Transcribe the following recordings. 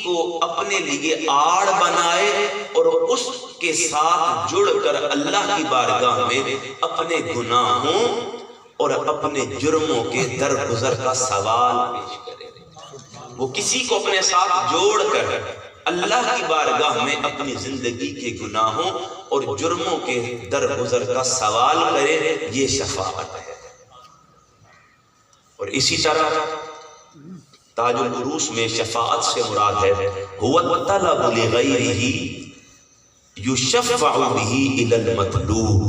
کو اپنے لیے آڑ بنائے اور اس کے ساتھ جڑ کر اللہ کی بارگاہ میں اپنے گناہوں اور اپنے جرموں کے درگزر کا سوال پیش کرے. وہ کسی کو اپنے ساتھ جوڑ کر اللہ کی بارگاہ میں اپنی زندگی کے گناہوں اور جرموں کے درگزر کا سوال کرے، یہ شفاعت ہے. اور اسی طرح تاج العروس میں شفاعت سے مراد ہے هو الطلب لغیرہ یشفع بہ الی المطلوب،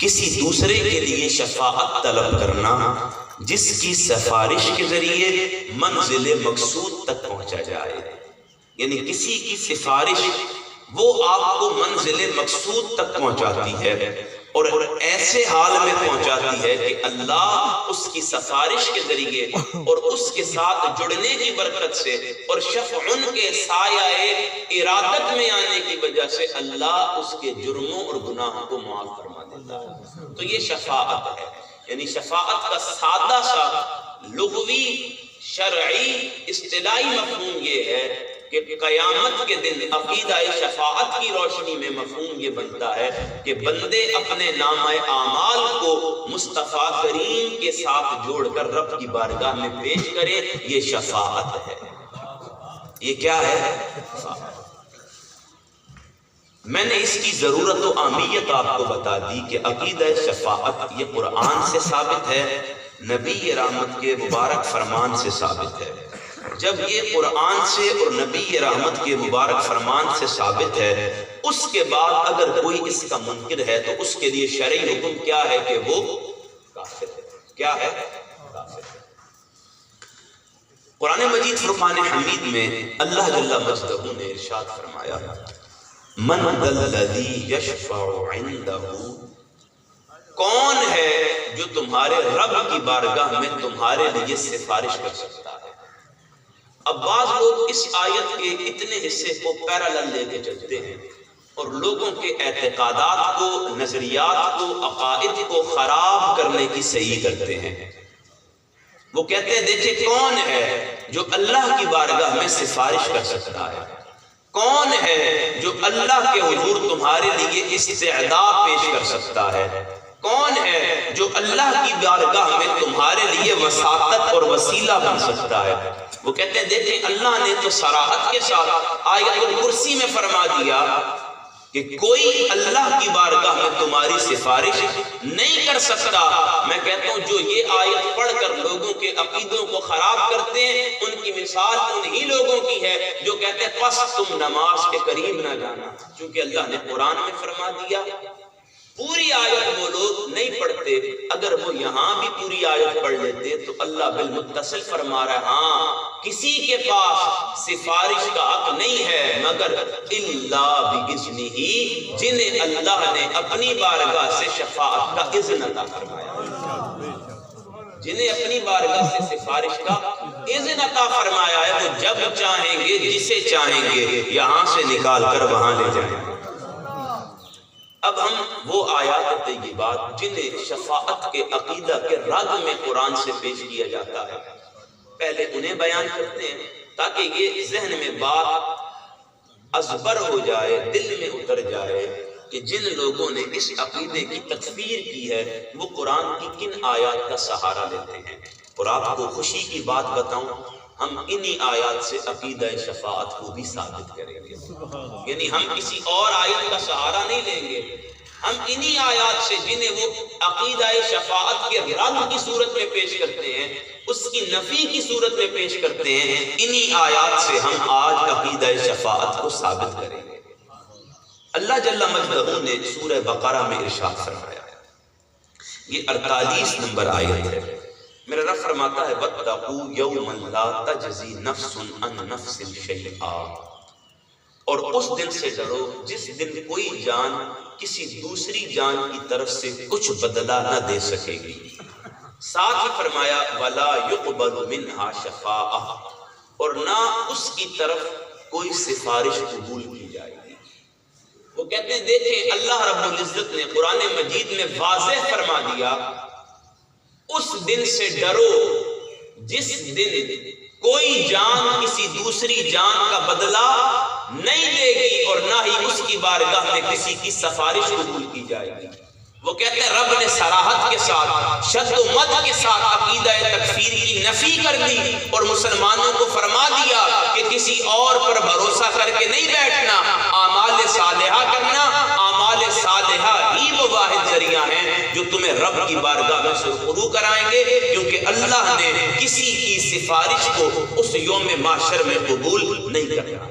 کسی دوسرے کے لیے شفاعت طلب کرنا جس کی سفارش کے ذریعے منزل مقصود تک پہنچا جائے. یعنی کسی کی سفارش وہ آپ کو منزل مقصود تک پہنچاتی ہے اور ایسے حال میں پہنچاتی ہے کہ اللہ اس کی سفارش کے ذریعے اور اس کے ساتھ جڑنے کی برکت سے اور شفعن کے سایہ ارادت میں آنے کی وجہ سے اللہ اس کے جرموں اور گناہوں کو معاف فرما دیتا ہے. تو یہ شفاعت ہے. یعنی شفاعت کا سادہ سا لغوی شرعی اصطلاحی مفہوم یہ ہے کہ قیامت کے دن عقیدہ شفاعت کی روشنی میں مفہوم یہ بنتا ہے کہ بندے اپنے نامہ اعمال کو مصطفیٰ کریم کے ساتھ جوڑ کر رب کی بارگاہ میں پیش کرے. یہ شفاعت ہے. یہ کیا ہے؟ میں نے اس کی ضرورت و اہمیت آپ کو بتا دی کہ عقیدہ شفاعت یہ قرآن سے ثابت ہے، نبی رحمت کے مبارک فرمان سے ثابت ہے. جب یہ قرآن سے اور نبی رحمت کے مبارک فرمان سے ثابت ہے، اس کے بعد اگر کوئی اس کا منکر ہے تو اس کے لیے شرعی حکم کیا ہے کہ وہ کافر ہے. کیا ہے؟ کافر ہے. قرآن مجید فرقان حمید میں اللہ جل مجدہ نے ارشاد فرمایا من ذا الذی یشفع عندہ، کون ہے جو تمہارے رب کی بارگاہ میں تمہارے لیے سفارش کر سکتا ہے. اب بعض لوگ اس آیت کے اتنے حصے کو پیرالل لے کے چلتے ہیں اور لوگوں کے اعتقادات کو، نظریات کو، عقائد کو خراب کرنے کی صحیح کرتے ہیں. وہ کہتے ہیں دیکھیں کون ہے جو اللہ کی بارگاہ میں سفارش کر سکتا ہے، کون ہے جو اللہ کے حضور تمہارے لیے استعداء پیش کر سکتا ہے، کون ہے جو اللہ کی بارگاہ میں تمہارے لیے وساطت اور وسیلہ بن سکتا ہے. وہ کہتے ہیں دیکھیں اللہ نے تو صراحت کے ساتھ آیت الکرسی میں فرما دیا کہ کوئی اللہ کی بارگاہ میں تمہاری سفارش نہیں کر سکتا. میں کہتا ہوں جو یہ آیت پڑھ کر لوگوں کے عقیدوں کو خراب کرتے ہیں ان کی مثال انہی لوگوں کی ہے جو کہتے ہیں پس تم نماز کے قریب نہ جانا، چونکہ اللہ نے قرآن میں فرما دیا. پوری آیت وہ لوگ نہیں پڑھتے، اگر وہ یہاں بھی پوری آیت پڑھ لیتے تو اللہ بالمتصل فرما رہا ہے ہاں کسی کے پاس سفارش کا حق نہیں ہے مگر الا باذنہ، جنہیں اللہ نے اپنی بارگاہ سے شفاعت کا اذن عطا فرمایا، جنہیں اپنی بارگاہ سے سفارش کا اذن عطا فرمایا ہے وہ جب چاہیں گے جسے چاہیں گے یہاں سے نکال کر وہاں لے جائیں گے. اب ہم وہ آیات طیبات جنہیں شفاعت کے عقیدہ کے رگ میں قرآن سے پیش کیا جاتا ہے پہلے انہیں بیان کرتے ہیں تاکہ یہ ذہن میں بات ازبر ہو جائے، دل میں اتر جائے کہ جن لوگوں نے اس عقیدے کی تکفیر کی ہے وہ قرآن کی کن آیات کا سہارا لیتے ہیں. اور آپ کو خوشی کی بات بتاؤں، ہم انہی آیات سے عقیدہ شفاعت کو بھی ثابت کریں گے. یعنی ہم کسی اور آیت کا سہارا نہیں لیں گے، ہم انہی آیات سے جنہیں وہ عقیدہ شفاعت کے رد کی صورت میں پیش کرتے ہیں، اس کی نفی کی صورت میں پیش کرتے ہیں، انہی آیات سے ہم آج عقیدہ شفاعت کو ثابت کریں گے. اللہ جل مجدہ نے سورہ بقرہ میں ارشاد فرمایا، یہ 48 نمبر آیت ہے. میرا رب فرماتا ہے وَاتَّقُوا يَوْمًا لَا تَجْزِي نَفْسٌ عَن نَفْسٍ شَيْئًا، اور اس دن سے ڈرو جس دن کوئی جان کسی دوسری جان کی طرف سے کچھ بدلہ نہ دے سکے گی. ساتھ ہی فرمایا وَلَا يُقْبَلُ مِنْهَا شَفَاعَةٌ، اور نہ اس کی طرف کوئی سفارش قبول کی جائے گی. وہ کہتے ہیں دیکھیں اللہ رب العزت نے قرآن مجید میں واضح فرما دیا اس دن سے ڈرو جس دن کوئی جان کسی دوسری جان کا بدلہ نہیں دے گی اور نہ ہی اس کی بارگاہ میں کسی کی سفارش قبول کی جائے گی۔ وہ کہتے ہیں رب نے صراحت کے ساتھ شد و مد کے ساتھ عقیدہ تکفیر کی نفی کر دی اور مسلمانوں کو فرما دیا کہ کسی اور پر بھروسہ کر کے نہیں بیٹھنا، اعمال صالحہ کرنا۔ اعمال صالحہ ہی وہ واحد ذریعہ ہیں جو تمہیں رب کی بارگاہ میں سرخرو کرائیں گے، کیونکہ اللہ نے کسی کی سفارش کو اس یوم محشر میں قبول نہیں کرنا۔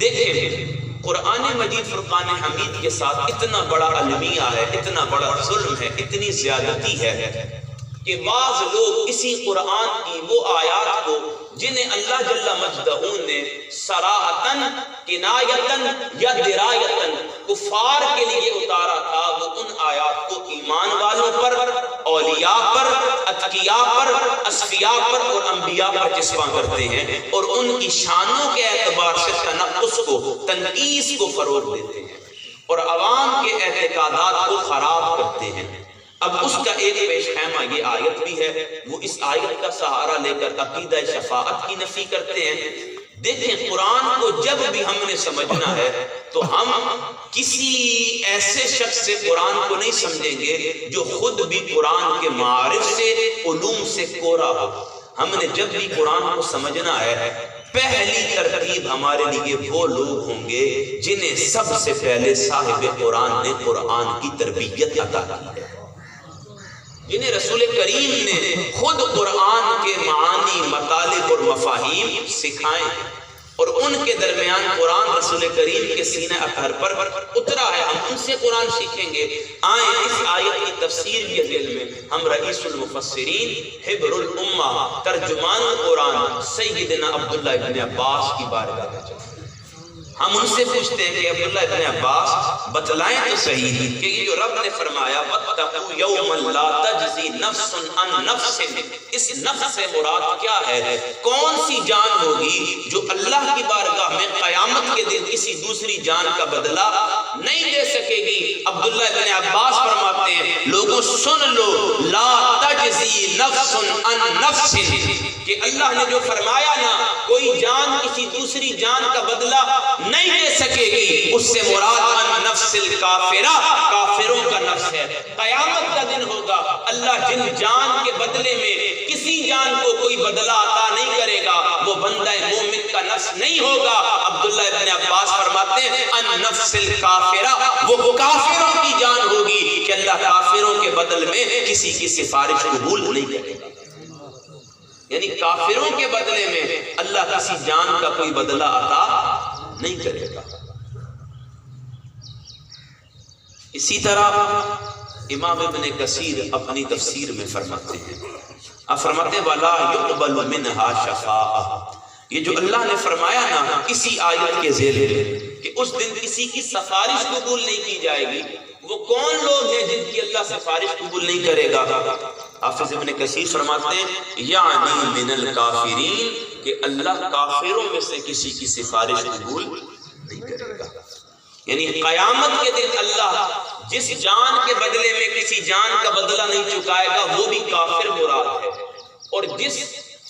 دیکھیں قرآن مجید فرقان حمید کے ساتھ اتنا بڑا المیہ ہے، اتنا بڑا ظلم ہے، اتنی زیادتی ہے کہ بعض لوگ اسی قرآن کی وہ آیات کو جنہیں اللہ جل مجدہ نے صراحتاً کنایتاً یا درایتاً کفار کے لیے اتارا تھا، وہ ان آیات کو ایمان والوں پر، اولیاء پر، اتقیاء پر، اصفیاء پر اور انبیاء پر چسپاں کرتے ہیں اور ان کی شانوں کے اعتبار سے تنقص کو، تنقیص کو فروغ دیتے ہیں اور عوام کے اعتقادات کو خراب کرتے ہیں۔ اب اس کا ایک پیش خیمہ یہ آیت بھی ہے، وہ اس آیت کا سہارا لے کر عقیدہ شفاعت کی نفی کرتے ہیں۔ دیکھیں قرآن کو جب بھی ہم نے سمجھنا ہے تو ہم کسی ایسے شخص سے قرآن کو نہیں سمجھیں گے جو خود بھی قرآن کے معارف سے، علوم سے کورا ہو۔ ہم نے جب بھی قرآن کو سمجھنا ہے پہلی ترتیب ہمارے لیے وہ لوگ ہوں گے جنہیں سب سے پہلے صاحب قرآن نے قرآن کی تربیت عطا کی ہے، جنہیں رسول کریم نے خود قرآن کے معانی، مطالب اور مفاہیم سکھائے اور ان کے درمیان قرآن رسول کریم کے سینہ اطہر پر اترا ہے۔ ہم ان سے قرآن سیکھیں گے۔ آئیں اس آیت کی تفسیر کے ذیل میں ہم رئیس المفسرین، حبر الامہ، ترجمان قرآن سیدنا عبداللہ ابن عباس کی بارگاہ میں چلیں۔ ہم ان سے پوچھتے ہیں کہ عبداللہ ابن عباس بتلائیں تو صحیح کہ یہ جو رب نے فرمایا وَاتَّقُوا يَوْمًا لَا تَجْزِي نَفْسٌ عَن نَفْسٍ، اس نفس سے مراد کیا ہے؟ کون سی جان ہوگی جو اللہ کی بارگاہ میں قیامت کے دن کسی دوسری جان کا بدلہ نہیں دے سکے گی؟ عبداللہ ابن عباس فرماتے ہیں لوگوں سن لو، لا تجزی نفس عن نفس، کہ اللہ نے جو فرمایا نا کوئی جان کسی دوسری جان کا بدلہ نہیں دے سکے گی، اس سے مراد ان نفس الکافرہ، کافروں کا نفس ہے۔ قیامت کا دن ہوگا، اللہ جن جان کے بدلے میں کسی جان کو کوئی بدلہ عطا نہیں کرے گا وہ بندہ مومن کا نفس نہیں ہوگا۔ عبداللہ ابن عباس فرماتے ہیں ان نفس الکافرہ، وہ کافروں کی جان ہوگی کہ اللہ کافروں کے بدل میں کسی کی سفارش قبول نہیں کرے گا، یعنی کافروں کے بدلے میں اللہ کسی جان کا کوئی بدلہ عطا نہیں کرے گا۔ اسی طرح امام ابن کثیر اپنی تفسیر میں فرماتے ہیں، فرماتے وَلَا يُقْبَلُ مِنْهَا شَفَاعَةٌ، یہ جو اللہ نے فرمایا نا اسی آیت کے ذیل میں کہ اس دن کسی کی سفارش قبول نہیں کی جائے گی، وہ کون لوگ ہیں جن کی اللہ سفارش قبول نہیں کرے گا؟ حافظ ابن کثیر فرماتے ہیں یعنی من الکافرین، کہ اللہ کافروں میں سے کسی کی سفارش قبول نہیں کرے گا، یعنی قیامت کے دن اللہ جس جان کے بدلے میں کسی جان کا بدلہ نہیں چکائے گا وہ بھی کافر مراد ہے، اور جس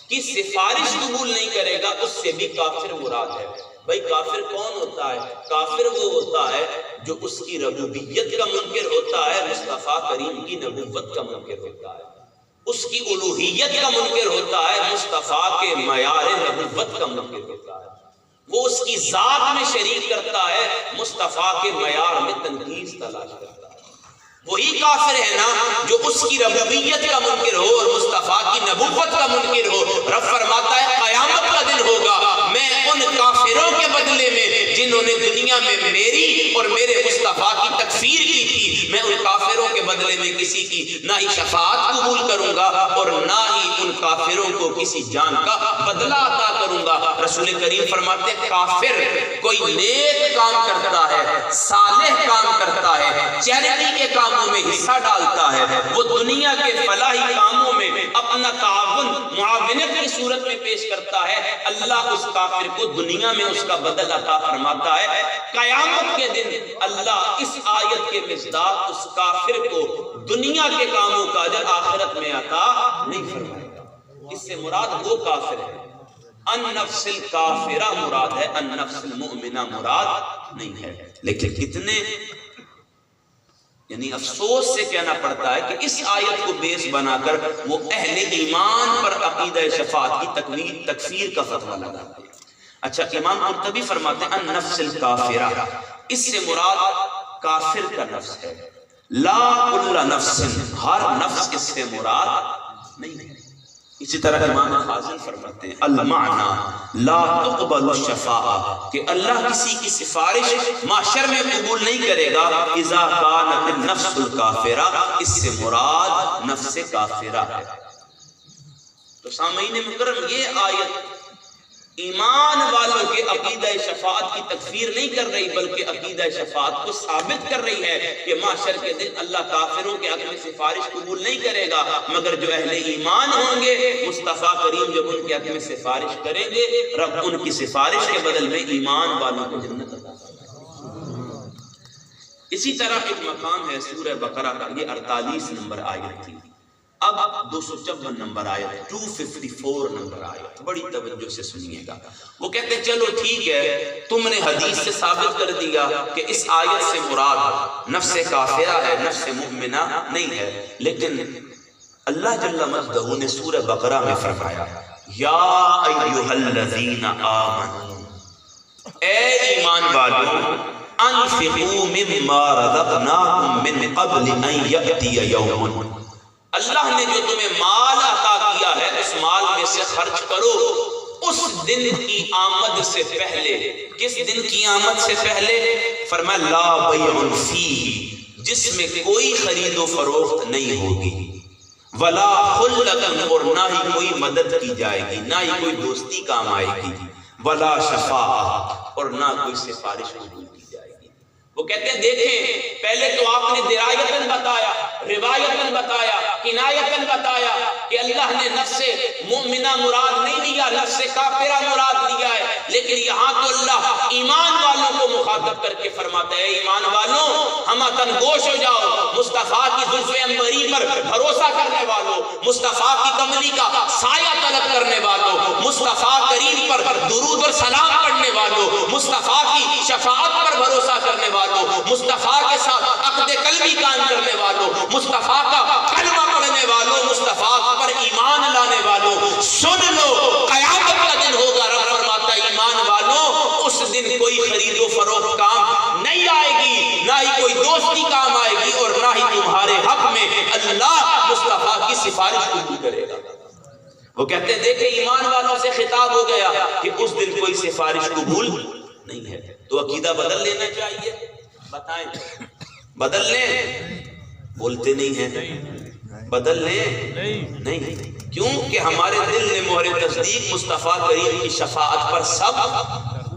کی سفارش قبول نہیں کرے گا اس سے بھی کافر مراد ہے۔ بھائی کافر کون ہوتا ہے؟ کافر وہ ہوتا ہے جو اس کی ربوبیت کا منکر ہوتا ہے، مصطفیٰ کریم کی نبوت کا منکر ہوتا ہے، اس کی الوہیت کا منکر ہوتا ہے، مصطفیٰ کے معیار نبوت کا منکر ہوتا ہے، وہ اس کی ذات میں شریک کرتا ہے، مصطفیٰ کے معیار میں تنقیص تلاش کرتا ہے۔ وہی کافر ہے نا جو اس کی ربوبیت کا منکر ہو اور مصطفیٰ کی نبوت کا منکر ہو۔ رب فرماتا ہے قیامت کا دن ہوگا، میں ان کافروں کے بدلے میں جنہوں نے دنیا میں میری اور میرے مصطفیٰ کی تکفیر کی تھی، میں ان کافروں کے بدلے میں کسی کی نہ ہی شفاعت قبول کروں گا اور نہ ہی ان کافروں کو کسی جان کا بدلہ عطا کروں گا۔ رسول کریم فرماتے ہیں کافر کوئی نیک کام کرتا ہے، صالح کام کرتا ہے، چیریٹی کے کاموں میں حصہ ڈالتا ہے، وہ دنیا کے فلاحی کاموں میں اپنا تعاون معاونت کی صورت میں پیش کرتا ہے، اللہ اس کافر کو دنیا میں اس کا بدل عطا فرماتا ہے۔ قیامت کے دن اللہ اس آیت کے مصداق اس کافر کو دنیا کے کاموں کا اجر آخرت میں عطا نہیں فرمائے گا۔ اس سے مراد وہ کافر ہے النفس الکافرہ مراد ہے، النفس المؤمنہ مراد نہیں ہے۔ لیکن کتنے یعنی افسوس سے کہنا پڑتا ہے کہ اس آیت کو بیس بنا کر وہ اہل ایمان پر عقیدہ شفاعت کی تکفیر کا فتویٰ لگاتے ہیں۔ اچھا، امام قرطبی فرماتے ہیں النفس الکافرہ، اس سے مراد کافر کا نفس ہے، لا کل نفس، ہر نفس اس سے مراد نہیں ہے۔ اسی طرح امام خازن فرماتے ہیں المعنی لا تقبل الشفاعہ، کہ اللہ کسی کی سفارش محشر میں قبول نہیں کرے گا، اذا کانت النفس الکافرہ، اس سے مراد نفس کافرہ ہے۔ تو سامعین مکرم، یہ آیت ایمان والوں کے عقیدہ شفاعت کی تکفیر نہیں کر رہی، بلکہ عقیدہ شفاعت کو ثابت کر رہی ہے کہ محشر کے دن اللہ کافروں کے حق میں سفارش قبول نہیں کرے گا، مگر جو اہل ایمان ہوں گے مصطفیٰ کریم جب ان کے حق میں سفارش کریں گے، رب ان کی سفارش کے بدل میں ایمان والوں کو جنت عطا فرمائے گا۔ اسی طرح ایک مقام ہے سورہ بقرہ کا، یہ 48 نمبر آیت تھی۔ اب 254 نمبر آیت، 254 نمبر آیت، بڑی توجہ سے سنیے گا۔ وہ کہتے ہیں چلو ٹھیک ہے، تم نے حدیث سے ثابت کر دیا کہ اس آیت سے مراد نفس کافرہ ہے، نفس مؤمنہ نہیں ہے، لیکن اللہ جل مجدہ نے سورہ بقرہ میں فرمایا یا ایھا الذین آمنوا، اے ایمان والو، انفقوا مما رزقناکم من قبل ان یأتی یوم، اللہ نے جو تمہیں مال عطا کیا ہے اس مال میں سے خرچ کرو اس دن کی آمد سے پہلے۔ کس دن کی آمد سے پہلے؟ فرمایا لا بیع فیہ، جس میں کوئی خرید و فروخت نہیں ہوگی، ولا خلۃ، اور نہ ہی کوئی مدد کی جائے گی، نہ ہی کوئی دوستی کام آئے گی، ولا شفاعہ، اور نہ کوئی سفارش قبول کی جائے گی۔ وہ کہتے ہیں دیکھیں، پہلے تو آپ نے درایتاً بتایا، روایتاً بتایا، عنایتاً بتایا کہ اللہ نے نفس مومنہ مراد نہیں لیا، نفس کافرہ مراد لیا ہے، لیکن یہاں تو اللہ ایمان والوں کو مخاطب کر کے فرماتا ہے ایمان والوں ہم تن گوش ہو جاؤ، مصطفیٰ کی زلف عنبری پر بھروسہ کرنے والوں، مصطفیٰ کی کملی کا سایہ طلب کرنے والوں، مصطفیٰ کریم پر درود اور سلام پڑھنے والوں، مصطفیٰ کی شفاعت پر بھروسہ کرنے والوں، مصطفیٰ کے ساتھ عقد قلبی قائم کرنے والوں، مصطفیٰ کا کلمہ پڑھنے والوں، مصطفیٰ پر ایمان لانے والوں، سن لو قیامت کا دن ہوگا، رب فرماتا ہے ایمان والوں اس دن کوئی خرید و فروخت کام نہیں آئے گی، نہ ہی کوئی دوستی کام آئے گی، اور نہ ہی تمہارے حق میں اللہ مصطفیٰ کی سفارش قبول کرے گا۔ وہ کہتے ہیں دیکھیں ایمان والوں سے خطاب ہو گیا کہ اس دن کوئی سفارش قبول نہیں ہے، تو عقیدہ بدل لینا چاہیے، بتائیں بدل لیں؟ بولتے نہیں ہیں، بدل لیں نہیں، کیونکہ ہمارے دل نے مہر تصدیق مصطفیٰ کریم کی شفاعت پر سب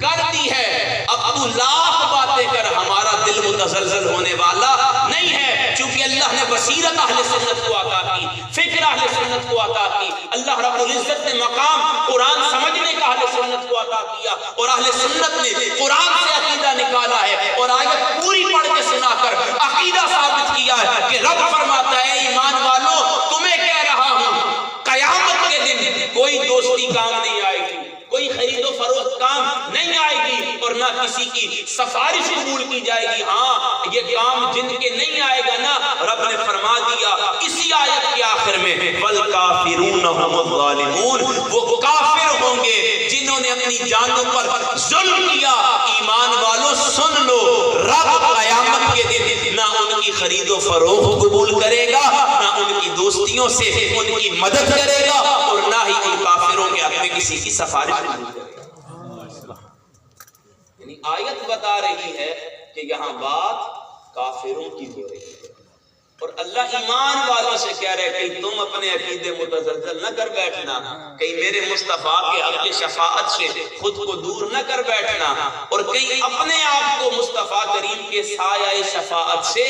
کر دی ہے۔ اب تو لاکھ باتیں کر، ہمارا دل متزلزل ہونے والا نہیں ہے، چونکہ اللہ نے بصیرت اہل سنت کو عطا کی، فکر اہل سنت کو عطا کی، اللہ رب العزت نے مقام قرآن سمجھنے کا اہل سنت کو عطا کیا، اور اہل سنت نے قرآن سے عقیدہ نکالا ہے، اور آیت پوری پڑھ کے سنا کر عقیدہ ثابت کیا ہے کہ رب فرماتا ہے ایمان والوں تمہیں کہہ رہا ہوں قیامت کے دن کوئی دوستی کام نہیں آئے گی، کوئی خرید و فروخت کام نہیں آئے گی، اور نہ کسی کی سفارش قبول کی جائے گی۔ ہاں یہ کام جن کے نہیں آئے گا نا، رب نے فرما دیا اسی آیت کے آخر میں والکافرون هم الظالمون، وہ کافر ہوں گے جنہوں نے اپنی جانوں پر ظلم کیا۔ ایمان والوں سن لو، رب قیامت کے دن نہ ان کی خرید و فروخت قبول کرے گا، نہ ان کی دوستیوں سے ان کی مدد کرے گا، اور نہ ہی ان کافروں کے حق میں کسی کی سفارش قبول کرے گا۔ یعنی آیت بتا رہی ہے کہ یہاں بات کافروں کی ہو رہی ہے، اور اللہ ایمان والوں سے کہہ رہے کہ تم اپنے عقیدے متزلزل نہ کر بیٹھنا، کہیں میرے مصطفیٰ کے حق شفاعت سے خود کو دور نہ کر بیٹھنا، اور کہیں اپنے آپ کو مصطفیٰ کریم کے سایہ شفاعت سے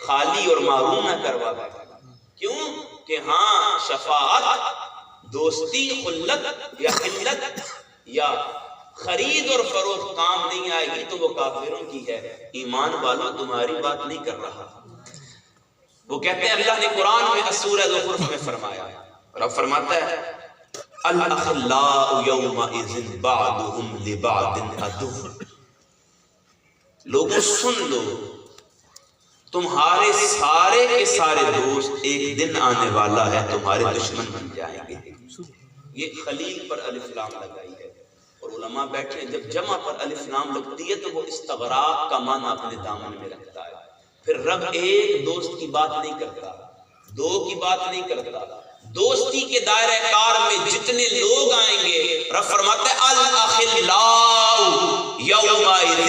خالی اور محروم نہ کروا بیٹھنا۔ کیوں کہ ہاں شفاعت دوستی، خلت یا قلت یا خرید اور فروخت کام نہیں آئے گی تو وہ کافروں کی ہے، ایمان والوں تمہاری بات نہیں کر رہا۔ وہ کہتے ہیں اللہ نے قرآن میں سورہ زخرف میں فرمایا، رب فرماتا ہے الاخلاء یومئذ بعضهم لبعض عدو. لوگوں سن لو، تمہارے سارے کے سارے دوست ایک دن آنے والا ہے تمہارے دشمن بن جائیں گے. یہ خلیل پر الف لام لگائی ہے، اور علماء بیٹھے ہیں جب جمع پر الف لام لگتی ہے تو وہ استغراق کا معنی اپنے دامن میں رکھتا ہے. پھر رب ایک دوست کی بات نہیں کرتا، دو کی بات نہیں کرتا، دوستی کے دائرہ کار میں جتنے لوگ آئیں گے رب فرماتا ہے الاخلاء یومئذ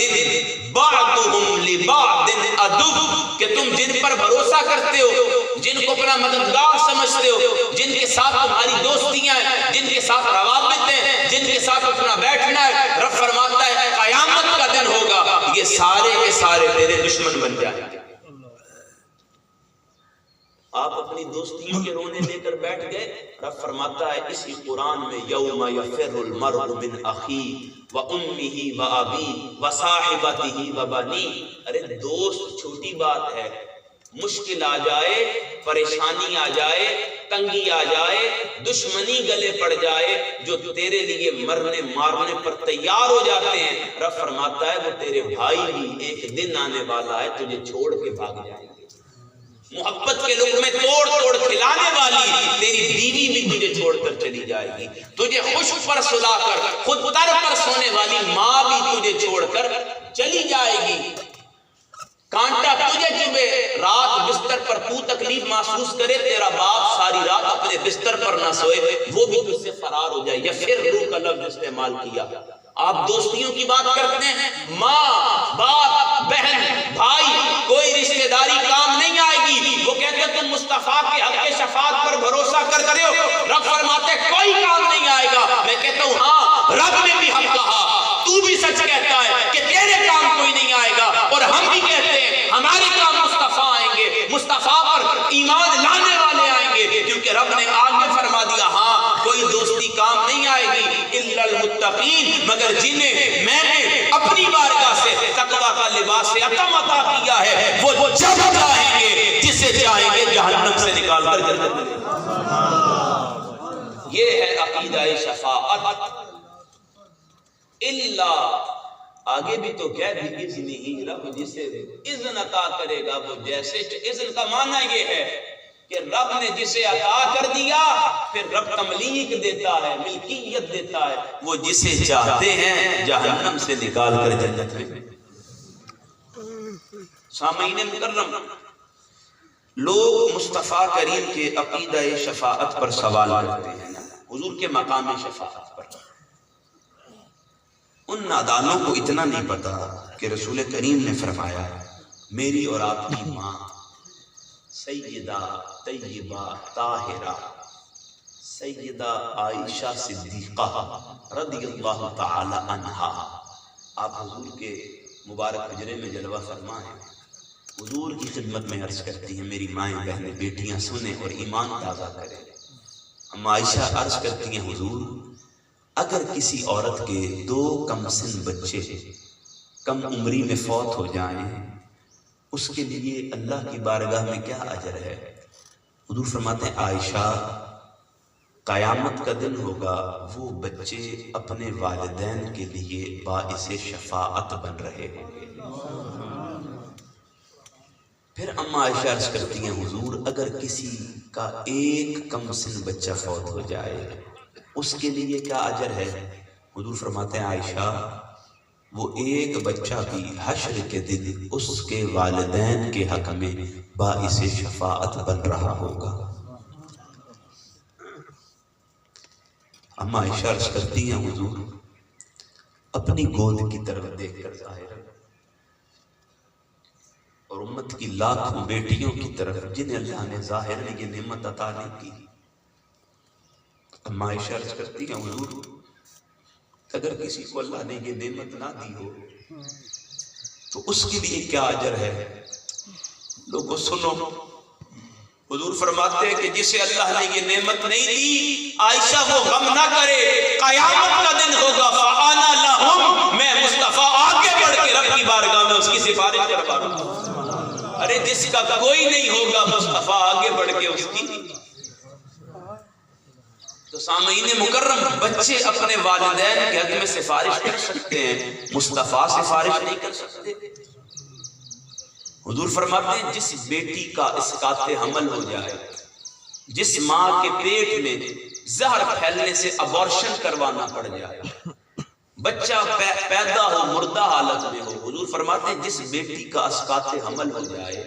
بعضهم لبعض عدو، کہ تم جن پر بھروسہ کرتے ہو، جن کو اپنا مددگار سمجھتے ہو، جن کے ساتھ تمہاری دوستیاں ہیں، جن کے ساتھ روابط ہیں، جن کے ساتھ اپنا بیٹھنا ہے، رب فرماتا ہے قیامت کا دن ہوگا یہ سارے کے سارے تیرے دشمن بن جائیں گے. آپ اپنی دوستیوں کے رونے لے کر بیٹھ گئے، رب فرماتا ہے اسی قرآن میں یوم یفر المرء من اخیہ و امہ و ابیہ و صاحبتہ و بنیہ. ارے دوست چھوٹی بات ہے، مشکل آ جائے، پریشانی آ جائے، تنگی آ جائے، دشمنی گلے پڑ جائے، جو تیرے لیے مرنے مارنے پر تیار ہو جاتے ہیں، رب فرماتا ہے وہ تیرے بھائی بھی ایک دن آنے والا ہے تجھے چھوڑ کے بھاگ جائیں گے. محبت کے لقمے توڑ توڑ کھلانے والی تیری بیوی بھی تجھے چھوڑ کر چلی جائے گی. تجھے خوش پر سلا کر خود تر پر سونے والی ماں بھی تجھے چھوڑ کر چلی جائے گی. کانٹا تجھے چبھے، رات بستر پر تو تکلیف محسوس کرے، تیرا باپ ساری رات اپنے بستر پر نہ سوئے، وہ بھی تجھ سے فرار ہو جائے. یا پھر روح کا لفظ استعمال کیا. آپ دوستیوں کی بات کرتے ہیں، ماں باپ بہن بھائی کوئی رشتہ داری کام نہیں آئے گی. وہ کہتے ہیں تم مصطفیٰ کے حق شفاعت پر بھروسہ کرتے ہو، رب فرماتے ہیں کوئی کام نہیں آئے گا. میں کہتا ہوں ہاں رب نے بھی حق کہا، تو بھی سچ کہتا ہے کہ تیرے کام کوئی نہیں آئے گا، اور ہم بھی کہتے ہیں ہمارے کام مصطفیٰ آئیں گے، مصطفیٰ پر ایمان لانے والے آئیں گے، کیونکہ رب نے آگے فرما دیا ہاں کوئی دوستی کام نہیں آئے گی الا المتقین، مگر جنہیں میں نے اپنی بارگاہ سے تقویٰ کا لباس عطا عطا کیا ہے وہ جب چاہیں گے جسے چاہیں گے جہنم سے نکال کر جنت میں. یہ ہے عقیدہ شفاعت. اللہ آگے بھی تو کہہ بھی اذن ہی، رب جسے اذن عطا کرے گا وہ جیسے. اذن کا معنی یہ ہے کہ رب نے جسے عطا کر دیا پھر رب تملیک دیتا ہے، ملکیت دیتا ہے، وہ جسے چاہتے ہیں جہنم سے نکال کر جنت میں. سامعین مکرم، لوگ مصطفیٰ کریم کے عقیدہ شفاعت پر سوال کرتے ہیں، حضور کے مقام شفاعت پر. ان نادانوں کو اتنا نہیں پتا کہ رسول کریم نے فرمایا میری اور آپ کی ماں سیدہ طیبہ طاہرہ سیدہ عائشہ صدیقہ رضی اللہ تعالی عنہا، آپ حضور کے مبارک حجرے میں جلوہ فرما ہیں، حضور کی خدمت میں عرض کرتی ہیں میری مائیں بہنیں بیٹیاں سنیں اور ایمان تازہ کریں. اما عائشہ عرض کرتی ہیں حضور اگر کسی عورت کے 2 کم سن بچے کم عمری میں فوت ہو جائیں اس کے لیے اللہ کی بارگاہ میں کیا اجر ہے؟ حضور فرماتے ہیں عائشہ قیامت کا دن ہوگا وہ بچے اپنے والدین کے لیے باعث شفاعت بن رہے ہوں گے. پھر اما عائشہ عرض کرتی ہیں حضور اگر کسی کا 1 کم سن بچہ فوت ہو جائے اس کے لیے کیا اجر ہے؟ حضور فرماتے ہیں عائشہ وہ 1 بچہ بھی حشر کے دن اس کے والدین کے حق میں باعث شفاعت بن رہا ہوگا. اما عائشہ عرض کرتی ہیں حضور اپنی گود کی طرف دیکھ کر ظاہر اور امت کی لاکھوں بیٹیوں کی طرف جنہیں اللہ نے ظاہر میں یہ نعمت عطا نہیں کی. اما عائشہ عرض کرتی ہیں حضور اگر کسی کو اللہ نے یہ نعمت نہ دی ہو تو اس کے لیے کیا اجر ہے؟ لوگوں سنو، حضور فرماتے ہیں کہ جسے اللہ نے یہ نعمت نہیں دی عائشہ وہ غم نہ کرے، قیامت کا دن ہوگا فانا لہم، میں مصطفیٰ آگے بڑھ کے رب کی بارگاہ میں اس کی سفارش کروا دوں گا. ارے جس کا کوئی نہیں ہوگا مصطفیٰ آگے بڑھ کے اس کی. تو سامعین مکرم، بچے اپنے والدین کے حق میں سفارش کر سکتے ہیں، مصطفیٰ سفارش نہیں کر سکتے۔ حضور فرماتے ہیں جس بیٹی کا اسقاط حمل ہو جائے، جس ماں کے پیٹ میں زہر پھیلنے سے ابورشن کروانا پڑ جائے، بچہ پیدا ہو مردہ حالت میں ہو، حضور فرماتے ہیں جس بیٹی کا اسقاط حمل ہو جائے،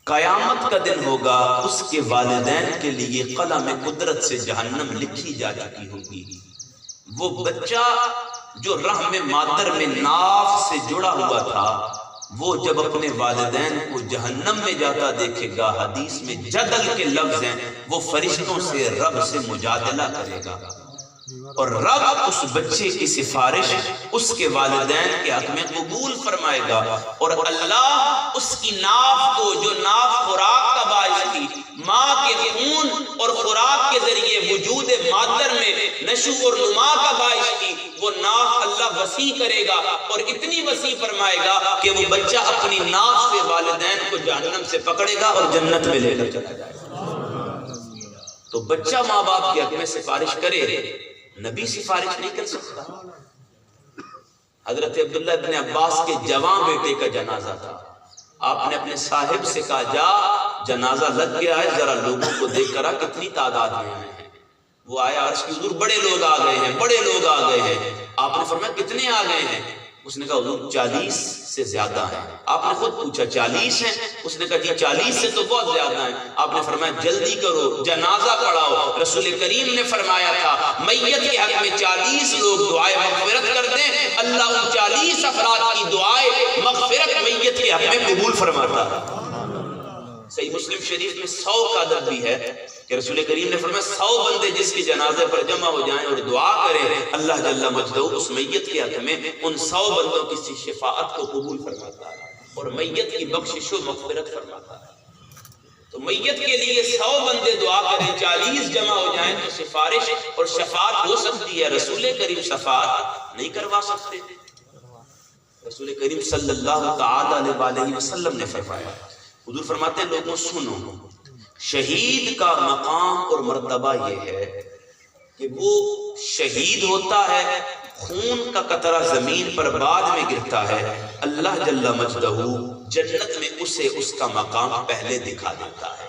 قیامت کا دن ہوگا، اس کے والدین کے لیے قلم قدرت سے جہنم لکھی جا چکی ہوگی۔ وہ بچہ جو رحم مادر میں ناف سے جڑا ہوا تھا، وہ جب اپنے والدین کو جہنم میں جاتا دیکھے گا، حدیث میں جدل کے لفظ ہیں، وہ فرشتوں سے رب سے مجادلہ کرے گا، اور رب اس بچے کی سفارش اس کے والدین کے حق میں قبول فرمائے گا، اور اللہ اس کی ناف کو، جو ناف خوراک کا باعث تھی، ماں کے خون اور خوراک کے ذریعے وجود مادر میں نشو اور نما کا باعث تھی، وہ ناف اللہ وسیع کرے گا، اور اتنی وسیع فرمائے گا کہ وہ بچہ اپنی ناف سے والدین کو جہنم سے پکڑے گا اور جنت میں لے کر چلا جائے گا۔ تو بچہ ماں باپ کے حق میں سفارش کرے، نبی سفارش نہیں کر سکتا۔ حضرت عبداللہ ابن عباس کے جوان بیٹے کا جنازہ تھا، آپ نے اپنے صاحب سے کہا جا جنازہ لگ گیا ہے، ذرا لوگوں کو دیکھ کر کتنی تعداد میں آئے ہیں۔ وہ آیا، عرض کی حضور بڑے لوگ آ گئے ہیں، بڑے لوگ آ گئے ہیں۔ آپ نے فرمایا کتنے آ گئے ہیں؟ اس نے کہا حضور 40 سے زیادہ ہیں۔ آپ نے خود پوچھا 40 ہیں؟ اس نے کہا جی 40 سے تو بہت زیادہ ہیں۔ آپ نے فرمایا جلدی کرو، جنازہ پڑھاؤ۔ رسول کریم نے فرمایا تھا میت کے حق میں 40 لوگ دعائے مغفرت کر دیں، اللہ ان 40 افراد کی دعائے مغفرت میت کے حق میں قبول فرماتا ہے۔ صحیح مسلم شریف میں 100 کا عدد بھی ہے کہ رسول کریم نے فرمایا 100 بندے جس کی جنازے پر جمع ہو جائیں اور دعا کریں، اللہ جل مجدہ اس میت کے حق میں ان 100 بندوں کی شفاعت کو قبول فرماتا ہے اور میت کی بخشش و مغفرت فرماتا ہے۔ تو میت کے لیے 100 بندے دعا کریں، 40 جمع ہو جائیں تو سفارش اور شفاعت ہو سکتی ہے۔ رسول کریم شفاعت نہیں کروا سکتے۔ رسول کریم صلی اللہ تعالی علیہ وسلم نے فرمایا، حضور فرماتے ہیں لوگوں سنو، شہید کا مقام اور مرتبہ یہ ہے کہ وہ شہید ہوتا ہے، خون کا قطرہ زمین پر بعد میں گرتا ہے، اللہ جل مجدہ جنت میں اسے اس کا مقام پہلے دکھا دیتا ہے۔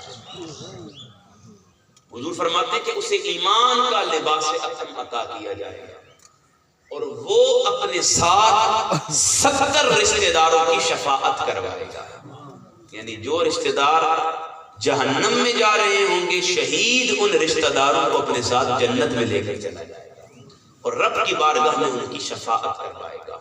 حضور فرماتے ہیں کہ اسے ایمان کا لباس اطہر عطا کیا جائے گا اور وہ اپنے ساتھ 70 رشتہ داروں کی شفاعت کروائے گا۔ یعنی جو رشتہ دار جہنم میں جا رہے ہوں گے، شہید ان رشتہ داروں کو اپنے ساتھ جنت میں لے کر چلا جائے گا اور رب کی بارگاہ میں ان کی شفاعت کروائے گا۔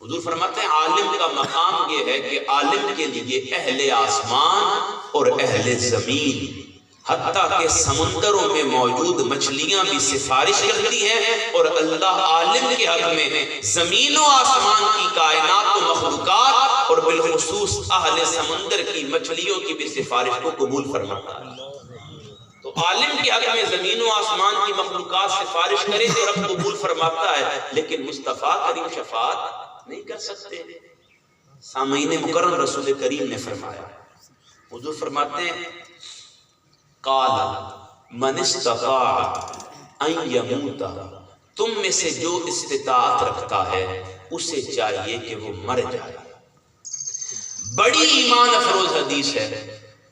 حضور فرماتے ہیں عالم کا مقام یہ ہے کہ عالم کے لیے اہل آسمان اور اہل زمین حتیٰ کہ سمندروں میں موجود مچھلیاں بھی سفارش کرتی ہیں، اور اللہ عالم کے حق میں زمین و آسمان کی کائنات و مخلوقات اور بالخصوص اہل سمندر کی مچھلیوں کی بھی سفارش کو قبول فرماتا ہے۔ تو عالم کے حق میں زمین و آسمان کی مخلوقات سفارش کرے تو رب قبول فرماتا ہے، لیکن مصطفیٰ کریم شفاعت نہیں کر سکتے۔ سامعین مکرم، رسول کریم نے فرمایا، حضور فرماتے ہیں قال من استطاع ان یموت، تم میں سے جو استطاعت رکھتا ہے اسے چاہیے کہ وہ مر جائے۔ بڑی ایمان افروز حدیث ہے،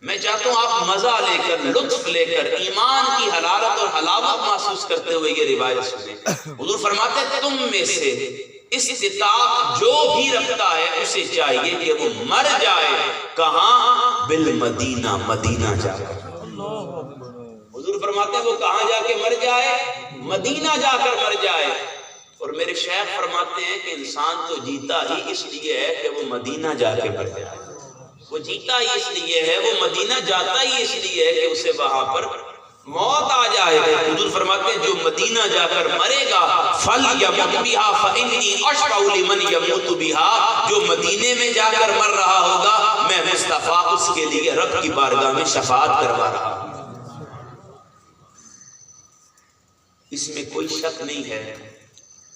میں چاہتا ہوں آپ مزہ لے کر، لطف لے کر، ایمان کی حلالت اور حلاوت محسوس کرتے ہوئے یہ روایت سنیں۔ حضور فرماتے ہیں تم میں سے استطاعت جو بھی رکھتا ہے اسے چاہیے کہ وہ مر جائے۔ کہاں؟ بالمدینہ، مدینہ جا کر۔ حضور فرماتے ہیں وہ کہاں جا کے مر جائے؟ مدینہ جا کر مر جائے۔ اور میرے شیخ فرماتے ہیں کہ انسان تو جیتا ہی اس لیے ہے کہ وہ مدینہ جا کے مر جائے، وہ جیتا ہی اس لیے ہے، وہ مدینہ جاتا ہی اس لیے ہے کہ اسے وہاں پر موت آ جائے۔ حضور فرماتے ہیں جو مدینہ جا کر مرے گا فَلْيَمُتْ بِهَا فَإِنِّي أَشْفَعُ لِمَنْ يَمُوتُ بِهَا، جو مدینے میں جا کر مر رہا ہوگا میں مصطفیٰ اس کے لیے رب کی بارگاہ میں شفاعت کروا رہا ہوں۔ اس میں کوئی شک نہیں ہے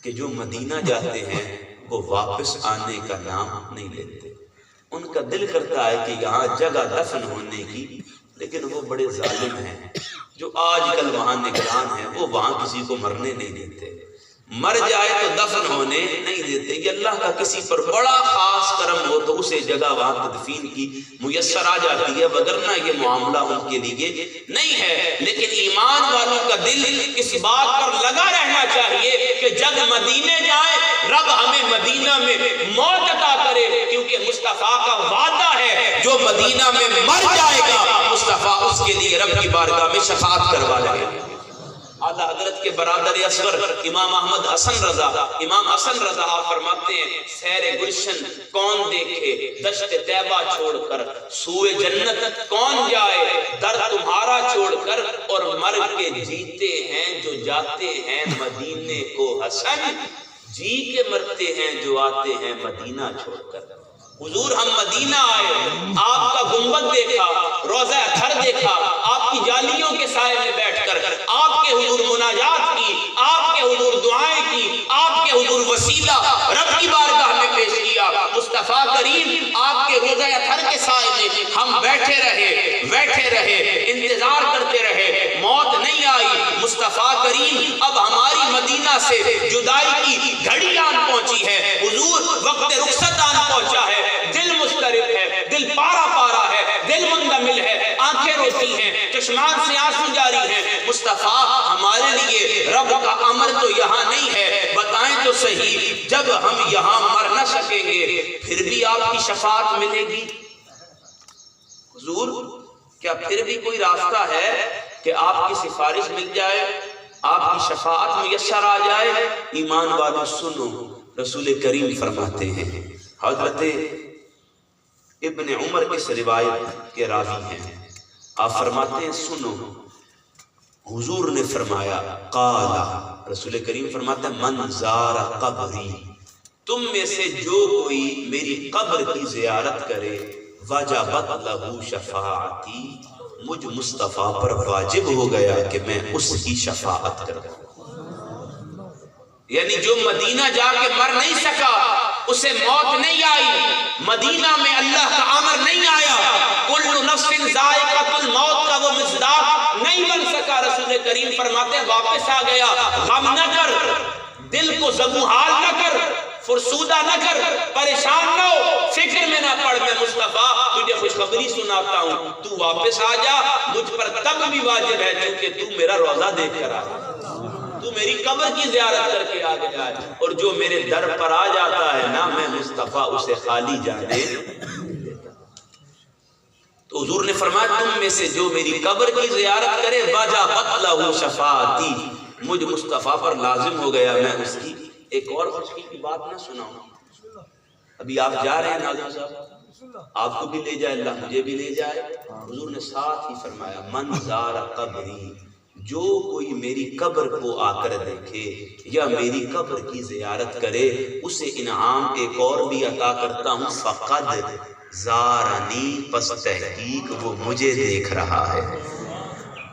کہ جو مدینہ جاتے ہیں وہ واپس آنے کا نام نہیں لیتے، ان کا دل کرتا ہے کہ یہاں جگہ دفن ہونے کی لیکن وہ بڑے ظالم ہیں جو آج کل وہاں نگران ہیں، وہ وہاں کسی کو مرنے نہیں دیتے، مر جائے تو دفن ہونے نہیں دیتے۔ یہ اللہ کا کسی پر بڑا خاص کرم ہو تو اسے جگہ وہاں تدفین کی میسر آ جاتی ہے، وگرنہ یہ معاملہ ان کے لیے نہیں ہے۔ لیکن ایمان والوں کا دل اس بات پر لگا رہنا چاہیے کہ جب مدینے جائیں رب ہمیں مدینہ میں موت عطا کرے، کیونکہ مصطفیٰ کا وعدہ ہے جو مدینہ میں مر جائے گا مصطفیٰ اس کے لیے رب کی بارگاہ میں شفاعت کروا لے گا۔ اعلیٰ حضرت کے برادر اصغر امام احمد حسن رضا، امام حسن رضا آپ فرماتے ہیں سیر گلشن کون دیکھے دشت طیبہ چھوڑ کر، سوئے جنت کون جائے در تمہارا چھوڑ کر، اور مر کے جیتے ہیں جو جاتے ہیں مدینے کو حسن، جی کے مرتے ہیں جو آتے ہیں مدینہ چھوڑ کر۔ حضور ہم مدینہ آئے، آپ کا گنبد دیکھا، روضہ اطہر دیکھا، آپ کی جالیوں کے سائے میں بیٹھ کر آپ کے حضور مناجات کی، آپ کے حضور دعائیں کی، آپ کے حضور وسیلہ رب کی بارگاہ میں پیش کیا۔ مصطفیٰ کریم آپ کے روضہ اطہر کے سائے میں ہم بیٹھے رہے، انتظار کرتے رہے، موت نہیں آئی۔ مصطفیٰ کریم اب ہماری مدینہ سے جدائی کی گھڑی آن پہنچی ہے، حضور وقت رخصت آن پہنچا ہے، دل مضطرب ہے، دل پارا پارا ہے، دل منجمل ہے، آنکھیں روتی ہیں، چشمان سے آنسو جاری ہیں۔ مصطفیٰ ہمارے لیے رب کا امر تو یہاں نہیں ہے، بتائیں تو صحیح جب ہم یہاں مر نہ سکیں گے پھر بھی آپ کی شفاعت ملے گی؟ حضور کیا پھر بھی کوئی راستہ ہے کہ آپ کی سفارش مل جائے، آپ کی شفاعت میسر آ جائے؟ ایمان والوں سنو، رسول کریم فرماتے ہیں، حضرت ابن عمر اس روایت کے راوی ہیں، آپ فرماتے ہیں سنو، حضور نے فرمایا قال، رسول کریم فرماتے ہیں من زار قبری، تم میں سے جو کوئی میری قبر کی زیارت کرے وجبت لہ شفاعتی، مجھ مصطفیٰ پر واجب ہو گیا کہ میں اس کی شفاعت کروں۔ یعنی جو مدینہ جا کے مر نہیں سکا، اسے موت نہیں آئی، مدینہ میں اللہ کا امر نہیں آیا، کل نفس ذائقۃ الموت کا وہ مصداق نہیں بن سکا، رسول کریم فرماتے ہیں واپس آ گیا، غم نہ کر، دل کو زبوحال نہ کر، فرسودہ نہ کر، پریشان نہ ہو، فکر میں نہ پڑ، میں مصطفیٰ تجھے خوشخبری سناتا ہوں، تو واپس آ جا، مجھ پر تب بھی واجب ہے کیونکہ تو میرا روضہ دیکھ کر آیا، تو میری قبر کی زیارت کر کے آ گیا ہے، اور جو میرے در پر آ جاتا ہے نا میں مصطفیٰ اسے خالی جانے دیتا۔ تو حضور نے فرمایا تم میں سے جو میری قبر کی زیارت کرے وجبت لہ شفاعتی، مجھ مصطفیٰ پر لازم ہو گیا میں اس کی۔ ایک اور خوشی کی بات نہ سناؤں، ابھی آپ جا رہے ہیں ناظم صاحب، آپ کو بھی لے جائے اللہ مجھے بھی لے جائے، حضور نے ساتھ ہی فرمایا من زار قبری، جو کوئی میری قبر کو آ کر دیکھے یا میری قبر کی زیارت کرے اسے انعام ایک اور بھی عطا کرتا ہوں، فقد زارنی، پس تحقیق وہ مجھے دیکھ رہا ہے۔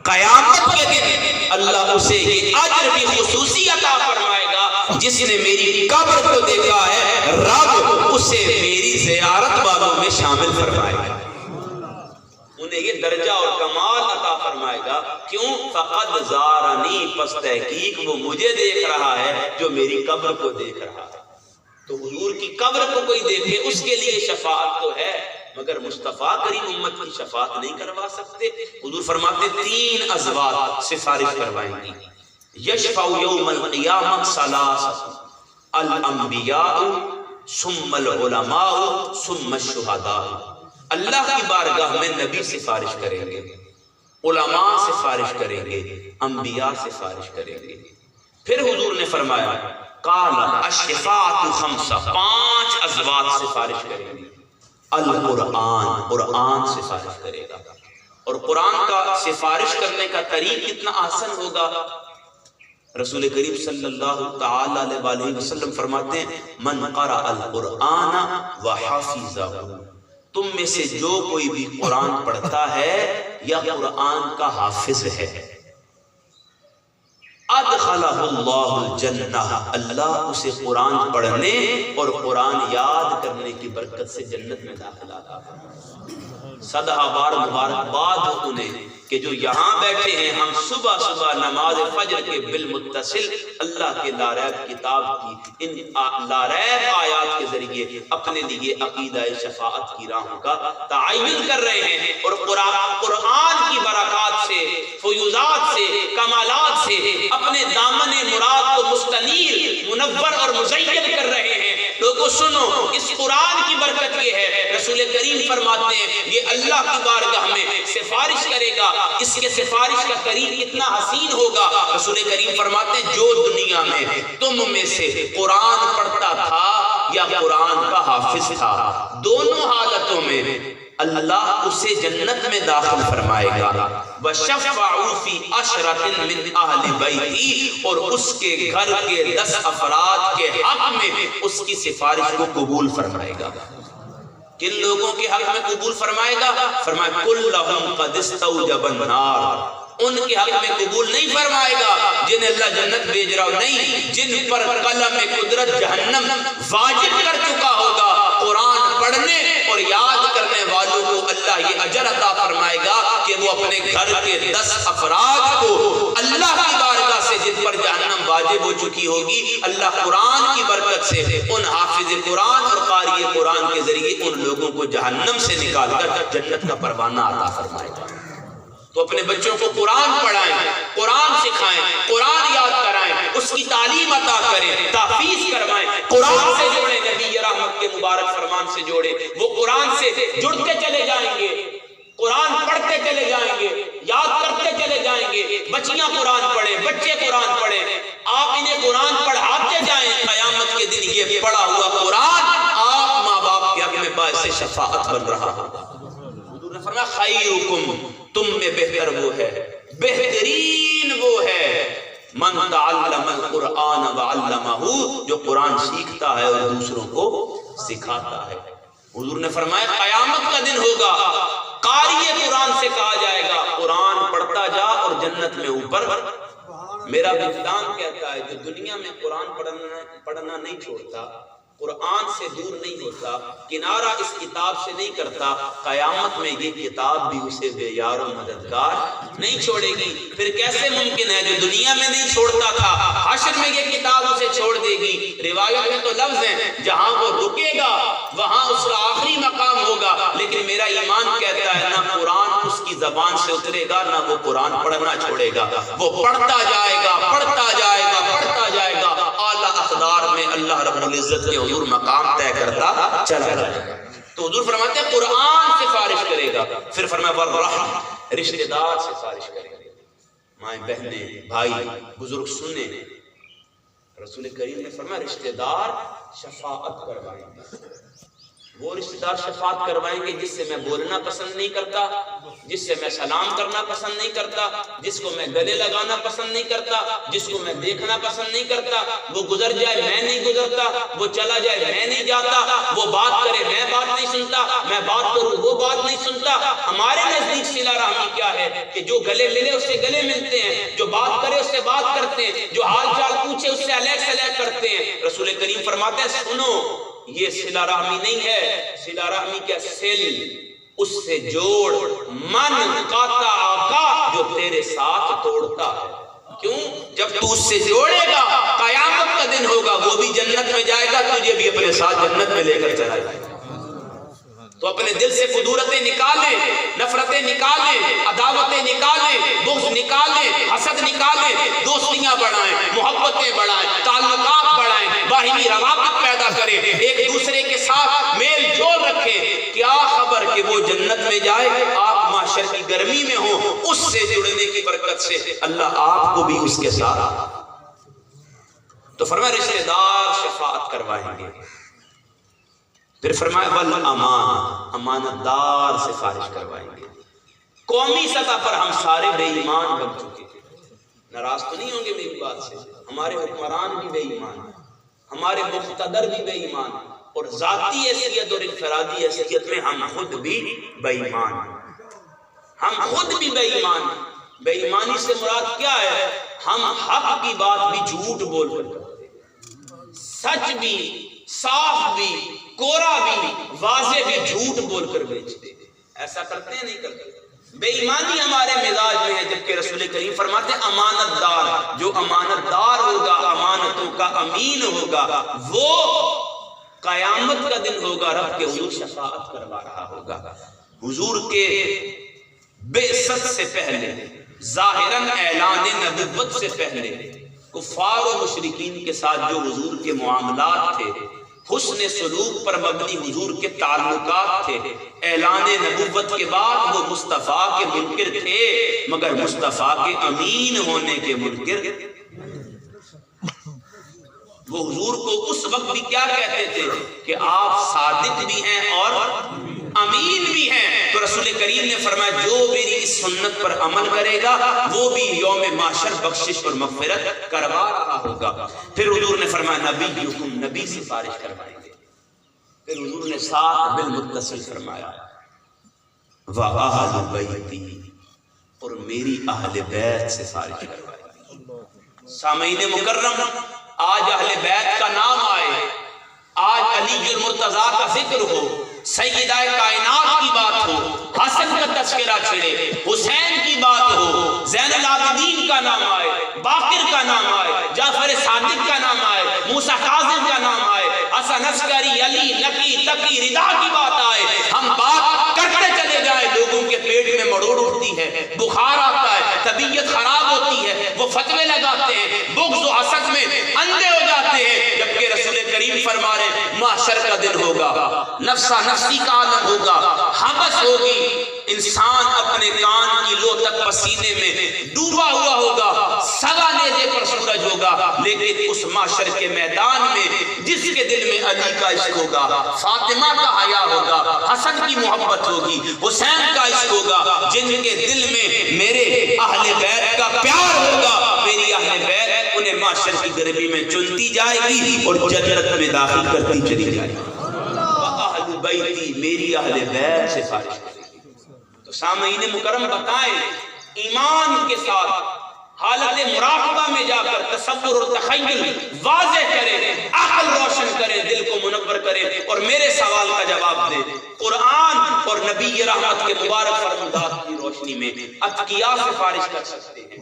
قیامت کے دن اللہ اسے یہ اجر بھی خصوصی عطا فرمائے گا، جس نے میری قبر کو دیکھا ہے رب اسے میری زیارت والوں میں شامل فرمائے گا، انہیں یہ درجہ اور کمال عطا فرمائے گا۔ کیوں؟ فقد زارنی، پس تحقیق وہ مجھے دیکھ رہا ہے جو میری قبر کو دیکھ رہا ہے۔ تو حضور کی قبر کو کوئی دیکھے اس کے لیے شفاعت تو ہے، مگر مصطفیٰ کریم امت کی شفاعت نہیں کروا سکتے۔ حضور فرماتے 3 ازواج سفارش کروائیں گی، یشفع یوم القیامت ثلاث، الانبیاء ثم العلماء ثم الشہداء، اللہ کی بارگاہ میں نبی سفارش کریں گے، علماء سفارش کریں گے، انبیاء سفارش کریں گے۔ پھر حضور نے فرمایا قال الشفاعۃ خمسہ، 5 ازواج سفارش کریں گے، القرآن، قرآن سفارش کرے گا، اور قرآن کا سفارش کرنے کا طریق کتنا آسان ہوگا۔ رسول کریم صلی اللہ تعالی علیہ وسلم فرماتے ہیں من قرأ القرآن وحفظہ، تم میں سے جو کوئی بھی قرآن پڑھتا ہے یا قرآن کا حافظ ہے، ادخلہ اللہ الجنہ، اللہ اسے قرآن پڑھنے اور قرآن یاد کرنے کی برکت سے جنت میں داخلہ عطا فرمائے۔ صدہ بار مبارکباد ہو انہیں کہ جو یہاں بیٹھے ہیں، ہم صبح صبح نماز فجر کے بالمتصل اللہ کے لاریب کتاب کی ان لاریب آیات کے ذریعے اپنے لیے عقیدہ شفاعت کی راہوں کا تعین کر رہے ہیں، اور قرآن کی برکات سے، فیوزات سے، کمالات سے اپنے دامن مراد کو مستنیر، منور اور مزین کر رہے ہیں۔ لوگوں سنو، اس قرآن کی برکت یہ ہے، رسول کریم فرماتے ہیں یہ اللہ کی بارگاہ میں سفارش کرے گا، اس کے سفارش کا قریب کتنا حسین ہوگا۔ رسول کریم فرماتے ہیں جو دنیا میں تم میں سے قرآن پڑھتا تھا یا قرآن کا حافظ تھا، دونوں حالتوں میں اللہ اسے جنت میں داخل فرمائے گا۔ وَشَفَّعُوا فِي عَشْرَةٍ مِّنْ أَهْلِ بَيْتِهِ، اور اس کے گھر کے 10 افراد کے حق میں اس کی سفارش کو قبول فرمائے گا۔ کن لوگوں کے حق میں قبول فرمائے گا؟ فرمایا كُلَّهُمْ قَدِ اسْتَوْجَبَ النَّارَ، ان کے حق میں قبول نہیں فرمائے گا جن اللہ جنت بھیج رہا ہو، نہیں، جن پر قلم قدرت جہنم واجب کر چکا ہوگا، قرآن پڑھنے اور یاد کرنے والوں کو اللہ یہ اجر عطا فرمائے گا کہ وہ اپنے گھر کے 10 افراد کو اللہ کی بارگاہ سے جن پر جہنم واجب ہو چکی ہوگی، اللہ قرآن کی برکت سے ان حافظ قرآن اور قاری قرآن کے ذریعے ان لوگوں کو جہنم سے نکال کر جنت کا پروانہ عطا فرمائے گا۔ تو اپنے بچوں کو قرآن پڑھائیں، قرآن سکھائیں، قرآن یاد کرائیں، اس کی تعلیم عطا کریں، تحفیظ کروائیں، قرآن سے جوڑیں، نبی رحمت کے مبارک فرمان سے جوڑیں، وہ قرآن سے جڑتے چلے جائیں گے، قرآن پڑھتے چلے جائیں گے، یاد کرتے چلے جائیں گے۔ بچیاں قرآن پڑھیں، بچے قرآن پڑھیں، آپ انہیں قرآن پڑھاتے جائیں، قیامت کے دن یہ پڑھا ہوا قرآن آپ ماں باپ کے حق میں باعث شفاعت بن رہا ہوگا۔ حضور نے فرمایا خیرکم، تم میں بہتر وہ ہے، بہترین وہ ہے من تعلم القرآن وعلمہ، جو قرآن سیکھتا ہے اور دوسروں کو سکھاتا ہے۔ حضور نے فرمایا قیامت کا دن ہوگا، قاری قرآن سے کہا جائے گا قرآن پڑھتا جا اور جنت میں اوپر۔ میرا وجدان کہتا ہے جو دنیا میں قرآن پڑھنا نہیں چھوڑتا، قرآن سے دور نہیں ہوتا، کنارہ اس کتاب سے نہیں کرتا، قیامت میں یہ کتاب بھی اسے بے یار و مددگار نہیں چھوڑے گی۔ پھر کیسے ممکن ہے جو دنیا میں نہیں چھوڑتا تھا حشر میں یہ کتاب اسے چھوڑ دے گی؟ روایت میں تو لفظ ہیں جہاں وہ رکے گا وہاں اس کا آخری مقام ہوگا، لیکن میرا ایمان کہتا ہے نہ قرآن اس کی زبان سے اترے گا، نہ وہ قرآن پڑھنا چھوڑے گا، وہ پڑھتا جائے گا، پڑھتا جائے گا، پڑھتا جائے گا، اعلیٰ اقدار میں اللہ رب العزت کے حضور مقام طے کرتا چلا جائے گا۔ تو حضور فرماتے ہیں قرآن سفارش کرے گا، پھر فرمایا والرحم، رشتہ دار سفارش کرے گا، مائیں بہنیں بھائی بزرگ سنیں، رسول کریم نے فرمایا رشتہ دار شفاعت کروائیں گے۔ وہ رشتہ دار شفاعت کروائیں گے جس سے میں بولنا پسند نہیں کرتا، جس سے میں سلام کرنا پسند نہیں کرتا، جس کو میں گلے لگانا پسند نہیں کرتا، جس کو میں دیکھنا پسند نہیں کرتا، وہ گزر جائے میں نہیں گزرتا، وہ چلا جائے میں نہیں جاتا، وہ بات کرے میں بات نہیں سنتا، میں بات کروں وہ بات نہیں سنتا۔ ہمارے نزدیک صلہ رحمی کیا ہے کہ جو گلے ملے اس سے گلے ملتے ہیں، جو بات کرے اس سے بات کرتے ہیں، جو حال چال پوچھے اس سے علیک سلیک کرتے ہیں۔ رسول کریم فرماتے ہیں سنو یہ صلہ رحمی نہیں ہے، صلہ رحمی کیا سل اس سے جوڑ، من قاطع آقا جو تیرے ساتھ توڑتا ہے۔ کیوں؟ جب تو اس سے جوڑے گا قیامت کا دن ہوگا، وہ بھی جنت میں جائے گا، تجھے بھی اپنے ساتھ جنت میں لے کر چلا جائے گا۔ تو اپنے دل سے قدورتیں نکالیں، نفرتیں نکالیں، عداوتیں نکالیں، بغض نکالیں، حسد نکالیں، دوستیاں بڑھائیں، محبتیں بڑھائیں، تعلقات بڑھائیں، باہمی روابط پیدا کریں، ایک دوسرے کے ساتھ میل جول رکھیں۔ کیا خبر کہ وہ جنت میں جائے، آپ معاشر کی گرمی میں ہوں، اس سے جڑنے کی برکت سے اللہ آپ کو بھی اس کے ساتھ۔ تو فرمایا رشتہ دار شفاعت کروائیں گے۔ پھر فرمایا والامان، امانت دار سفارش کروائیں گے۔ قومی سطح پر ہم سارے بے ایمان بن چکے ہیں، ناراض تو نہیں ہوں گے میری بات سے، ہمارے حکمران بھی بے ایمان ہیں، ہمارے مقتدر بھی بے ایمان ہیں، اور ذاتی حیثیت اور انفرادی حیثیت میں ہم خود بھی بے ایمان ہیں، ہم خود بھی بے ایمان ہیں۔ بے ایمانی سے مراد کیا ہے؟ ہم حق کی بات بھی جھوٹ بول کر کرتے ہیں، سچ بھی، صاف بھی، کورا بھی، واضح بھی جھوٹ بول کر بیچتے ہیں۔ ایسا کرتے ہیں نہیں کرتے؟ بے ایمانی ہمارے مزاج میں ہے، جبکہ رسول کریم فرماتے ہیں امانت دار، جو امانت دار ہوگا، امانتوں کا امین ہوگا، وہ قیامت کا دن ہوگا رب کے حضور شفاعت کروا رہا ہوگا۔ حضور کے بعثت سے پہلے، ظاہراً اعلان نبوت سے پہلے، کفار و مشرکین کے ساتھ جو حضور کے معاملات تھے، حسن سلوک پر مبنی حضور کے تعلقات تھے، اعلان نبوت کے بعد وہ مصطفیٰ کے منکر تھے، مگر مصطفیٰ کے امین ہونے کے منکر۔ وہ حضور کو اس وقت بھی کیا کہتے تھے کہ آپ صادق بھی ہیں اور امین بھی ہیں۔ تو رسول کریم نے فرمایا جو میری اس سنت پر عمل کرے گا وہ بھی یوم محشر بخشش اور مغفرت کروا رہا ہوگا۔ پھر حضور نے فرمایا نبیکم، نبی سفارش کروائیں گے۔ پھر حضور نے ساتھ بالمتصل فرمایا وَأَهْلُ بَيْتِي، اور میری اہل بیت سفارش کروائیں گے۔ سامعین مکرم، آج اہل بیت کا نام آئے، آج علی المرتضیٰ کا ذکر ہو، سیدہ کائنات کی بات ہو، حسن کا تذکرہ چھڑے، حسین کی بات ہو، زین العابدین کا نام آئے، باقر کا نام آئے، جعفر صادق کا نام آئے، موسیٰ کاظم کا نام آئے، حسن عسکری، علی، نقی، تقی، رضا کی بات آئے، ہم بات کرتے چلے جائیں، لوگوں کے پیٹ میں مڑوڑ اٹھتی ہے، بخار آتا ہے، طبیعت خراب ہوتی ہے، وہ فتوے لگاتے ہیں، بغض و حسد میں اندھے ہو جاتے ہیں، جبکہ رسول کریم فرما رہے محشر کا دن ہوگا، نفسا نفسی کا عالم ہوگا، حبس ہوگی، انسان اپنے کان کی لو تک پسینے میں ڈوبا ہوا ہوگا، سگا نیزے پر سورج ہوگا، لیکن اس محشر کے میدان میں جس کے دل میں علی کا عشق ہوگا، فاطمہ کا حیا ہوگا، حسن کی محبت ہوگی، حسین کا عشق ہوگا، جن کے دل میں میرے اہل بیت کا پیار ہوگا، میری اہل بیت انہیں معاشر کی گرمی میں چنتی جائے گی اور جنت میں داخل کرتی چلی جائے گی۔ اہل بیتی، میری اہل بیت سے فارغ کرے گی۔ تو سامعین مکرم بتائیں، ایمان کے ساتھ حالت مراقبہ میں جا کر تصور اور تخیل واضح کریں، عقل روشن کریں، دل کو منور کریں، اور میرے سوال کا جواب دیں۔ قرآن اور نبی رحمت کے مبارک فرمودات کی روشنی میں اتقیاء سے فارغ کر سکتے ہیں،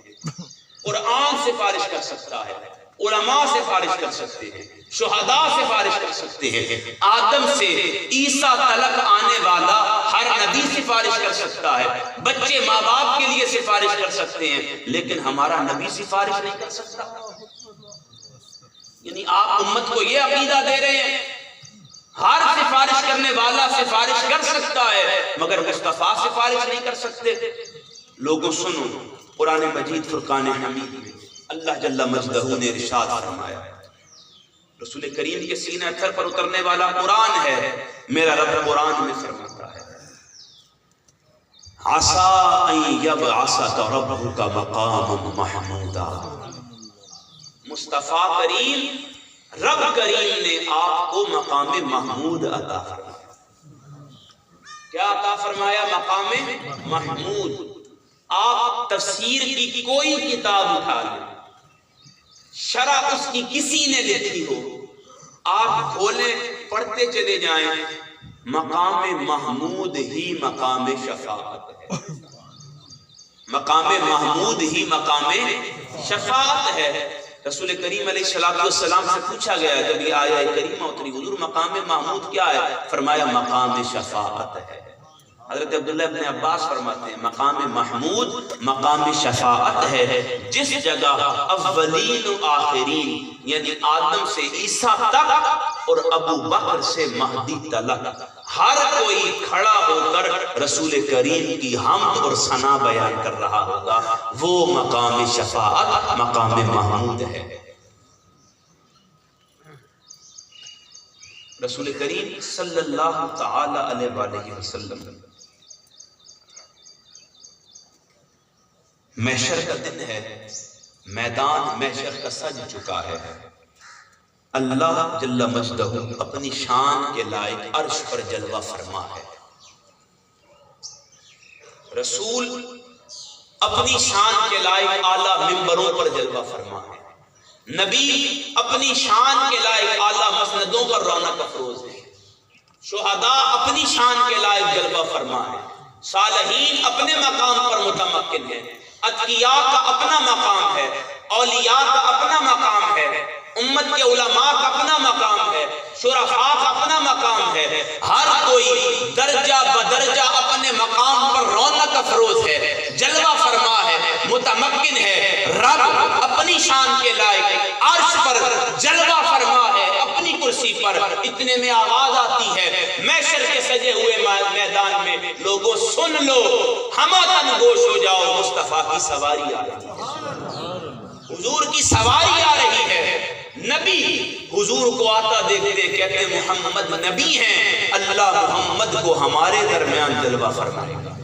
قرآن سے فارغ کر سکتا ہے، علماء سے فارغ کر سکتے ہیں، شہداء سے فارغ کر سکتے ہیں، آدم سے عیسیٰ تلک آنے والا ہر نبی سے فارغ کر سکتا ہے، بچے ماں باپ کے لیے سفارش کر سکتے ہیں، لیکن ہمارا نبی سفارش نہیں کر سکتا۔ یعنی آپ امت کو یہ عقیدہ دے رہے ہیں ہر سفارش کرنے والا سفارش کر سکتا ہے مگر مصطفیٰ سفارش نہیں کر سکتے۔ لوگوں سنو، قرآن مجید فرقان حمید میں اللہ جل مجدہ نے ارشاد فرمایا، رسول کریم کے سینہ اثر پر اترنے والا قرآن ہے، میرا رب قرآن میں فرماتا ہے عَسَىٰ أَن يَبْعَثَكَ رَبُّكَ مَقَامًا مَحْمُودًا۔ مصطفیٰ کریم، رب کریم نے آپ کو مقام محمود عطا فرمایا۔ کیا عطا فرمایا؟ مقام محمود۔ آپ تفسیر کی کوئی کتاب اٹھا لیں، شرح اس کی کسی نے لکھی ہو، آپ کھولیں پڑھتے چلے جائیں، مقام محمود ہی مقام شفاعت ہے، مقام محمود ہی مقام شفاعت ہے۔ رسول کریم علیہ السلام سے پوچھا گیا جب یہ آیہ کریمہ اتری، حضور مقام محمود کیا ہے؟ فرمایا مقام شفاعت ہے۔ حضرت عبداللہ ابن عباس فرماتے ہیں مقام محمود مقام شفاعت ہے، جس جگہ اولین و آخرین یعنی آدم سے عیسیٰ تک اور ابو بکر سے مہدی تک ہر کوئی کھڑا ہو کر رسول کریم کی حمد اور ثنا بیان کر رہا ہوگا، وہ مقام شفاعت مقام محمود ہے۔ رسول کریم صلی اللہ تعالی علیہ وآلہ وسلم، محشر کا دن ہے، میدان محشر کا سج چکا ہے، اللہ جل مجدہ اپنی شان کے لائق عرش پر جلوہ فرما ہے، رسول اپنی شان کے لائق اعلیٰ ممبروں پر جلوہ فرما ہے، نبی اپنی شان کے لائق اعلیٰ مسندوں پر رونق افروز ہے، شہداء اپنی شان کے لائق جلوہ فرما ہے، صالحین اپنے مقام پر متمکن ہیں، اتقیاء کا اپنا مقام ہے، اولیاء کا اپنا مقام ہے، امت کے علماء کا اپنا مقام ہے، شرفاء کا اپنا مقام ہے، ہر کوئی درجہ بدرجہ اپنے مقام پر رونق افروز ہے، جلوہ فرما ہے، متمکن ہے۔ رب اپنی شان کے لائق عرش پر جلوہ فرما ہے، اپنی کرسی پر۔ اتنے میں آواز آتی ہے محشر کے سجے ہوئے میدان میں، لوگوں سن لو، ہمہ گوش ہو جاؤ، مصطفیٰ کی سواری آ رہی ہے، حضور کی سواری آ رہی ہے۔ نبی حضور کو آتا دیکھتے کہتے محمد نبی ہیں، اللہ محمد کو ہمارے درمیان جلوہ فرمائے گا۔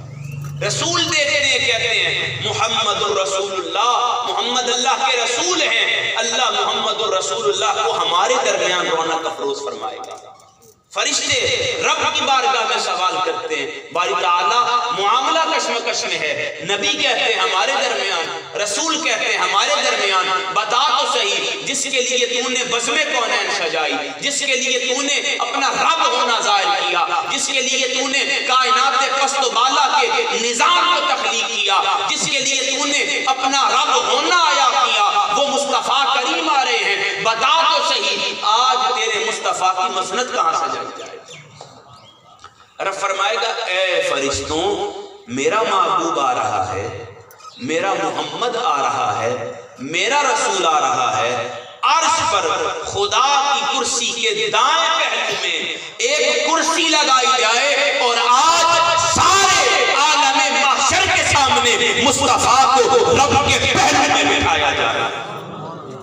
رسول دیکھتے کہتے ہیں محمد الرسول اللہ، محمد اللہ کے رسول ہیں، اللہ محمد الرسول اللہ کو ہمارے درمیان رونق افروز فرمائے گا۔ فرشتے رب کی بارگاہ میں سوال کرتے ہیں، باری تعالیٰ معاملہ کشمکش میں ہے، نبی کہتے ہیں ہمارے درمیان، رسول کہتے ہیں ہمارے درمیان، بتا تو صحیح جس کے لیے تو نے بزم کونین سجائی، جس کے لیے تو نے اپنا رب ہونا ظاہر کیا، جس کے لیے تو نے کائنات پست و بالا کے نظام کو تخلیق کیا، جس کے لیے تو نے اپنا رب ہونا آیا کیا، وہ مصطفیٰ کریم آ رہے ہیں، بتا تو صحیح آج تیرے مصطفیٰ کی مسند کہاں سجائی جائے؟ رب فرمائے گا اے فرشتوں، میرا محبوب آ رہا ہے، میرا محمد آ رہا ہے، میرا رسول آ رہا ہے، عرش پر خدا کی کرسی کے دائیں پہلو میں ایک کرسی لگائی جائے اور آج سارے عالم محشر کے سامنے مصطفیٰ کو رب کے پہلو میں بٹھایا جائے،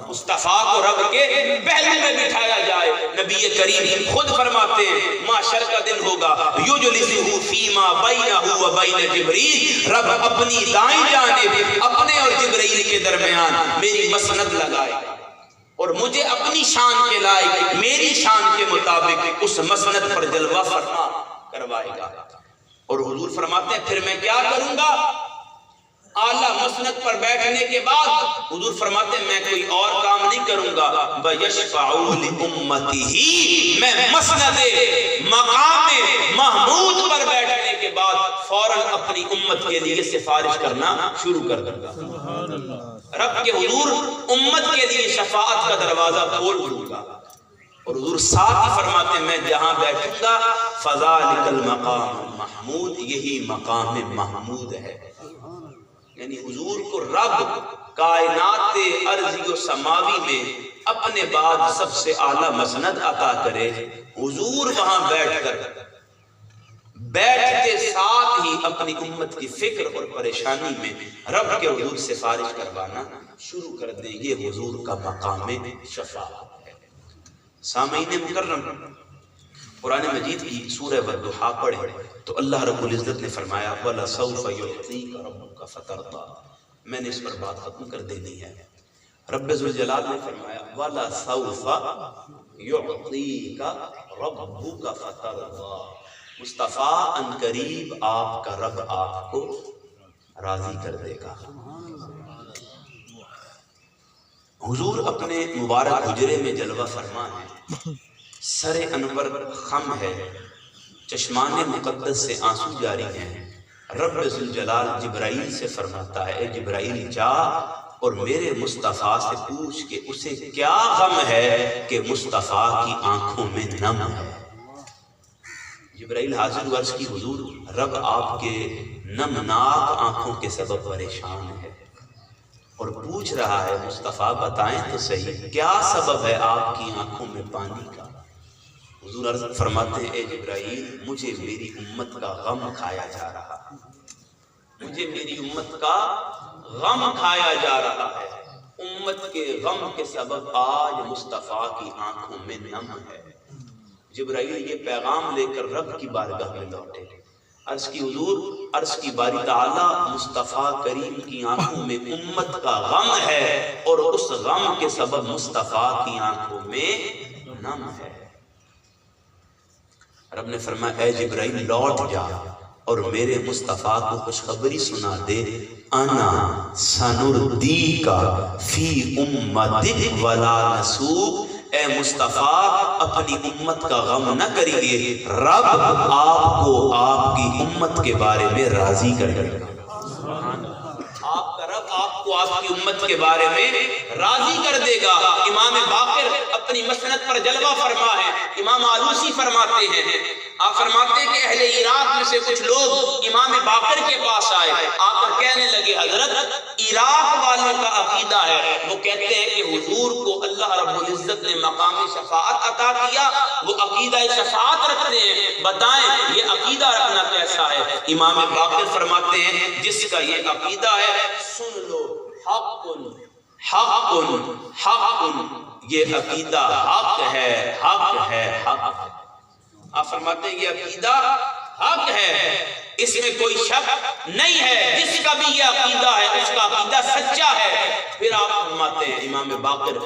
مصطفیٰ کو رب کے پہلو میں بٹھایا جائے۔ نبی کریم خود فرماتے ہیں محشر کا دن ہوگا، یجلسہ فیما بینہ و بین جبریل، رب اپنی دائیں جانب اپنے اور جبرائیل کے درمیان میری مسند لگائے اور مجھے اپنی شان کے لائق میری شان کے مطابق اس مسند پر جلوہ فرما کروائے گا۔ اور حضور فرماتے ہیں پھر میں کیا کروں گا؟ اعلیٰ مسند پر بیٹھنے کے بعد حضور فرماتے ہیں میں کوئی اور کام نہیں کروں گا، بَيَشْفَعُوا لِأُمَّتِهِ، میں مسند مقام محمود پر بیٹھنے کے بعد فوراً اپنی امت کے لیے سفارش کرنا شروع کر دوں گا۔ رب کے حضور امت کے لیے شفاعت کا دروازہ کھول دوں گا۔ اور حضور ساتھ ہی فرماتے ہیں میں جہاں بیٹھوں گا فَذَلِكَ الْمَقَامُ الْمَحْمُودِ، یہی مقام محمود ہے۔ یعنی حضور کو رب کائنات ارضی و سماوی میں اپنے بعد سب سے اعلیٰ مسند عطا کرے، حضور وہاں بیٹھ کر بیٹھتے ساتھ ہی اپنی امت کی فکر اور پریشانی میں رب کے حضور سفارش کروانا شروع کر دیں گے۔ حضور کا مقام شفاعت ہے۔ سامعین مکرم، قرآن مجید کی سورہ والضحیٰ پڑھے تو اللہ رب العزت نے فرمایا وَلَسَوْفَ يُعْطِيكَ رَبُّكَ فَتَرْضَىٰ، میں نے اس پر بات ختم کر دینی ہے۔ رب ذوالجلال نے فرمایا وَلَسَوْفَ يُعْطِيكَ رَبُّكَ فَتَرْضَىٰ، مصطفیٰ عنقریب آپ کا رب آپ کو راضی کر دے گا۔ حضور اپنے مبارک حجرے میں جلوہ فرما ہے، سر انور خم ہے، چشمان مقدس سے آنسو جاری ہیں۔ رب ذوالجلال جبرائیل سے فرماتا ہے اے جبرائیل جا اور میرے مصطفیٰ سے پوچھ کہ اسے کیا غم ہے کہ مصطفیٰ کی آنکھوں میں نم ہے۔ جبرائیل حاضر عرض کی حضور رب آپ کے نمناک آنکھوں کے سبب پریشان ہے اور پوچھ رہا ہے مصطفیٰ بتائیں تو صحیح کیا سبب ہے آپ کی آنکھوں میں پانی کا؟ حضور عرض فرماتے ہیں اے جبرائیل مجھے میری امت کا غم کھایا جا رہا ہے، مجھے میری امت کا غم کھایا جا رہا ہے، امت کے غم کے سبب آج مصطفیٰ کی آنکھوں میں نم ہے۔ جبرائیل یہ پیغام لے کر رب کی بارگاہ میں لوٹے، عرض کی حضور عرض کی باری تعالیٰ مصطفیٰ کریم کی آنکھوں میں امت کا غم ہے اور اس غم کے سبب مصطفیٰ کی آنکھوں میں نم ہے۔ رب نے فرمایا اے جبرائیل لوٹ جا اور میرے مصطفیٰ کو خوشخبری سنا دے انا سنردیکا فی امتک ولا نسوک، اے مصطفیٰ اپنی امت کا غم نہ کریے، رب آپ کو آپ کی امت کے بارے میں راضی کر دے گا۔ آپ کا رب آپ کو آپ کی امت کے بارے میں راضی کر دے گا۔ امام باقر اپنی مسند پر جلوہ فرما ہے، امام آلوسی فرماتے ہیں، آپ فرماتے ہیں کہ اہل عراق میں سے کچھ لوگ امام باقر کے پاس آئے، آ کر کہنے لگے حضرت عراق والوں کا عقیدہ ہے، وہ کہتے ہیں کہ حضور کو اللہ رب العزت نے مقام شفاعت عطا کیا، وہ عقیدہ شفاعت رکھتے ہیں، بتائیں یہ عقیدہ رکھنا کیسا ہے؟ امام باقر فرماتے ہیں جس کا یہ عقیدہ ہے سن لو، حق حق حق، یہ عقیدہ حق ہے، حق ہے، حق ہے۔ آپ فرماتے ہیں یہ عقیدہ حق ہے، اس میں کوئی شک نہیں ہے، جس کا بھی یہ عقیدہ ہے اس کا عقیدہ سچا ہے۔ پھر آپ فرماتے ہیں امام باقر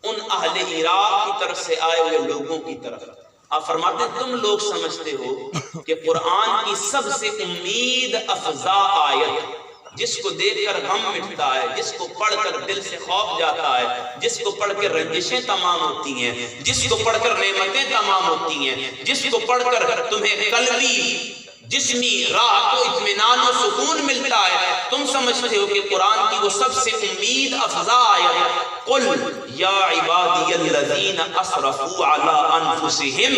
ان اہل عراق کی طرف سے آئے ہوئے لوگوں کی طرف، آپ فرماتے ہیں تم لوگ سمجھتے ہو کہ قرآن کی سب سے امید افزا آیت، جس کو دیکھ کر غم مٹتا ہے، جس کو پڑھ کر دل سے خوف جاتا ہے، جس کو پڑھ کر رنجشیں تمام ہوتی ہیں، جس کو پڑھ کر نعمتیں تمام ہوتی ہیں، جس کو پڑھ کر تمہیں قلبی جسمی راحت و اطمینان و سکون ملتا ہے، تم سمجھتے ہو کہ قرآن کی وہ سب سے امید افزا آیت قل یا عبادی الذین اسرفوا علی انفسہم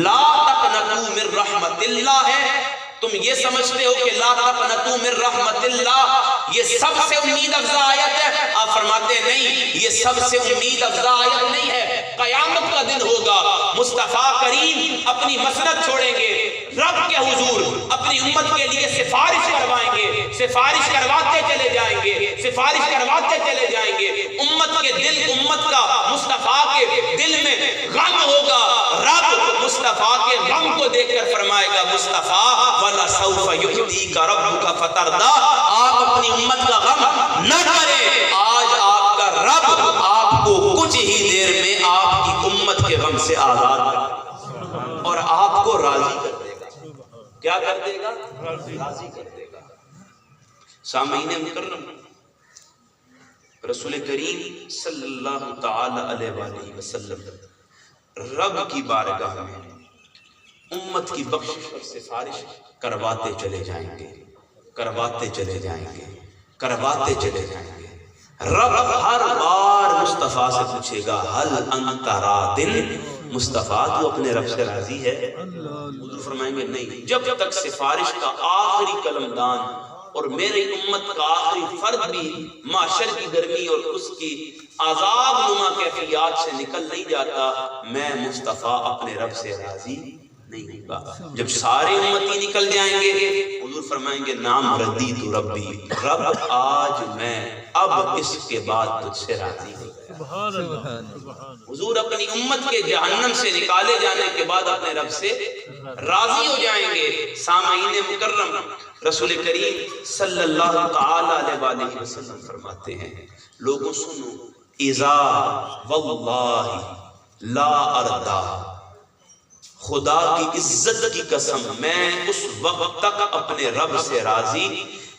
لا تقنطوا من رحمت اللہ ہے، تم یہ سمجھتے ہو کہ لا تقنطوا من رحمت اللہ یہ سب سے امید افزا آیت ہے؟ آپ فرماتے ہیں نہیں، یہ سب سے امید افزا آیت نہیں ہے، قیامت کا دن ہوگا، مصطفیٰ کریم اپنی مسند چھوڑیں گے، رب کے حضور اپنی امت کے لیے سفارش کروائیں گے، سفارش کرواتے چلے جائیں گے، سفارش کرواتے چلے جائیں گے، امت کے دل، امت کا مصطفیٰ کے دل میں غم ہوگا، رب مصطفیٰ کے غم کو دیکھ کر فرمائے گا مصطفیٰ وَلَسَوْفَ يُعْطِيكَ رَبُّكَ فَتَرْضَىٰ، آپ اپنی امت کا غم نہ کریں، آج آپ کا رب آپ کو کچھ ہی دیر میں آپ کی امت کے غم سے آزاد کر دے گا اور آپ کو راضی کر دے گا۔ کیا کر دے گا؟ راضی کر دے گا۔ سامعین مکرم، رسول کریم صلی اللہ تعالی علیہ وآلہ وسلم رب کی بارگاہ میں امت کی بخشش اور سفارش کرواتے چلے جائیں گے، کرواتے چلے جائیں گے، کرواتے چلے جائیں گے۔ رب ہر بار مصطفیٰ سے پوچھے گا حل انت راض، مصطفیٰ تو اپنے رب سے راضی ہے؟ حضور فرمائیں گے نہیں، جب تک سفارش کا آخری قلمدان اور میری امت کا آخری فرد بھی معاشر کی گرمی اور اس کی عذاب نما کیفیات سے نکل نہیں جاتا، میں مصطفیٰ اپنے رب سے راضی نہیں ہوگا۔ جب سارے امتی نکل جائیں گے حضور فرمائیں گے نام ردی تو ربی، رب آج میں اب اس کے بعد تجھ سے راضی ہو گیا۔ حضور اپنی امت کے جہنم سے نکالے جانے کے بعد اپنے رب سے راضی ہو جائیں گے۔ سامعین مکرم، رسول کریم صلی اللہ تعالی علیہ وآلہ وسلم فرماتے ہیں لوگوں سنو، اذا واللہ لا اردا، خدا کی عزت کی قسم میں اس وقت تک اپنے رب سے راضی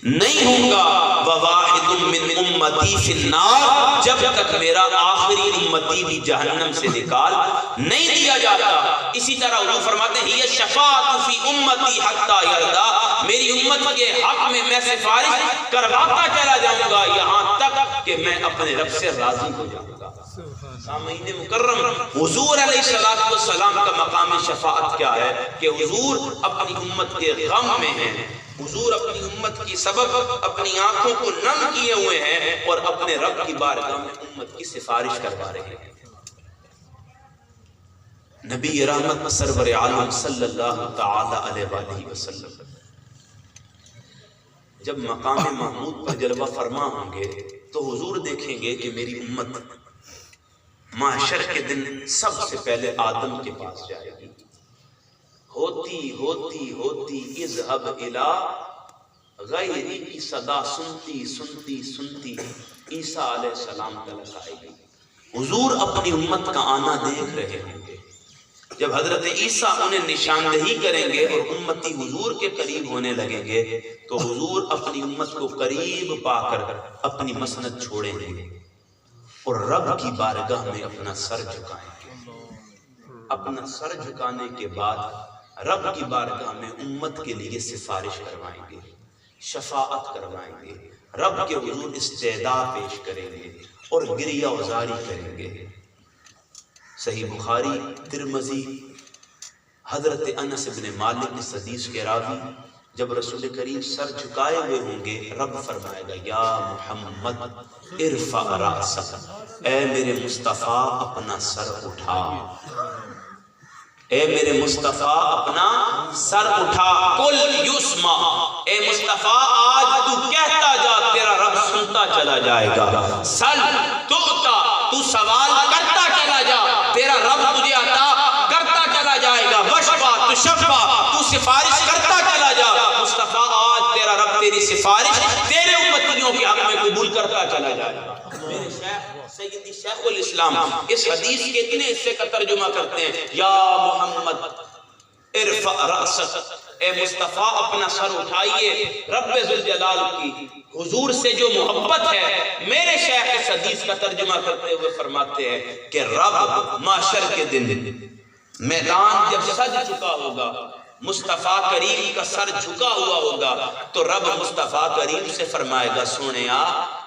نہیں ہوں گا وواحد من امتی فی النار، جب تک میرا آخری امتی بھی جہنم سے نکال نہیں دیا جاتا۔ اسی طرح حضور فرماتے ہیں یہ شفاعت فی امتی حتی یردا، میری امت کے حق میں میں سفارش کرواتا چلا جاؤں گا یہاں تک کہ میں اپنے رب سے راضی ہو جاؤں گا۔ سامعین مکرم، حضور علیہ السلام کا مقام شفاعت کیا ہے کہ حضور اپنی امت کے غم میں ہیں، حضور اپنی امت کی سبب اپنی آنکھوں کو نم کیے ہوئے ہیں اور اپنے رب کی بارگاہ میں امت کی سفارش کروا رہے ہیں۔ نبی رحمت سرور عالم صلی اللہ تعالی علیہ وآلہ وسلم جب مقام محمود پر جلوہ فرما ہوں گے تو حضور دیکھیں گے کہ میری امت معاشر کے دن سب سے پہلے آدم کے پاس جائے گی، ہوتی ہوتی ہوتی اذهب الى غیری کی صدا سنتی سنتی سنتی عیسیٰ علیہ السلام تلک آئے گی۔ حضور اپنی امت کا آنا دیکھ رہے ہوں گے، جب حضرت عیسیٰ انہیں نشاندہی کریں گے اور امتی حضور کے قریب ہونے لگیں گے تو حضور اپنی امت کو قریب پا کر اپنی مسند چھوڑیں گے اور رب کی بارگاہ میں اپنا سر جھکائیں گے۔ اپنا سر جھکانے کے بعد رب کی بارگاہ میں امت کے لیے سفارش کروائیں گے، شفاعت کروائیں گے، رب کے حضور استعداء پیش کریں گے اور گریہ وزاری کریں گے۔ صحیح بخاری، ترمذی، حضرت انس بن مالک اس حدیث کے راوی جب رسول کریم سر جھکائے ہوئے ہوں گے، رب فرمائے گا یا محمد ارفع رأسک، اے میرے مصطفیٰ اپنا سر اٹھا، اے میرے مصطفیٰ اپنا سر اٹھا، قل یسمع، اے مصطفیٰ آج تو کہتا جا تیرا رب سنتا چلا جائے گا، سل تؤتا، تو سوال کرتا چلا جا تیرا رب تجھے عطا کرتا چلا جائے گا، وشفا تشفا، تو سفارش کرتا چلا جا، مصطفیٰ آج تیرا رب تیری سفارش تیرے امتیوں کے حق میں قبول کرتا چلا جائے گا۔ میرے شیخ سیدی شیخ الاسلام اس حدیث کے اتنے حصے کا ترجمہ کرتے ہیں، یا محمد ارفع رأسک، اے مصطفیٰ اپنا سر اٹھائیے۔ رب ذوالجلال کی حضور سے جو محبت ہے، میرے شیخ اس حدیث کا ترجمہ کرتے ہوئے فرماتے ہیں کہ رب معاشر کے دن میدان جب سج چکا ہوگا، مصطفیٰ کریم کا سر جھکا ہوا ہوگا، تو رب مصطفیٰ کریم سے فرمائے گا سونیا،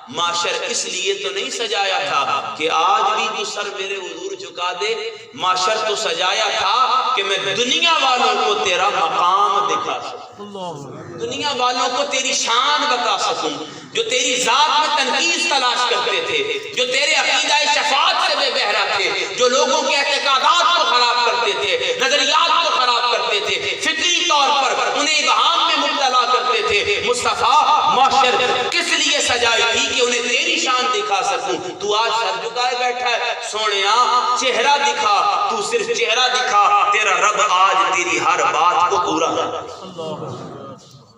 معاشر اس لیے تو نہیں سجایا تھا کہ آج بھی تو سر میرے حضور جھکا دے، معاشر تو سجایا تھا کہ میں دنیا والوں کو تیرا مقام دکھا سکوں، دنیا والوں کو تیری شان بتا سکوں، جو تیری ذات میں تنقیص تلاش کرتے تھے، جو تیرے عقیدہ شفاعت سے بے بہرا تھے، جو لوگوں کے اعتقادات کو خراب کرتے تھے، نظریات کو خراب کرتے تھے، فطری طور پر انہیں ابہام میں مبتلا کرتے تھے، مصطفیٰ معاشر کس لیے سجائی تھی کہ انہیں تیری شان دکھا سکوں۔ تو آج سر جھکائے بیٹھا ہے، سونیا چہرہ دکھا، تو صرف چہرہ دکھا، تیرا رب آج تیری ہر بات کو پورا کر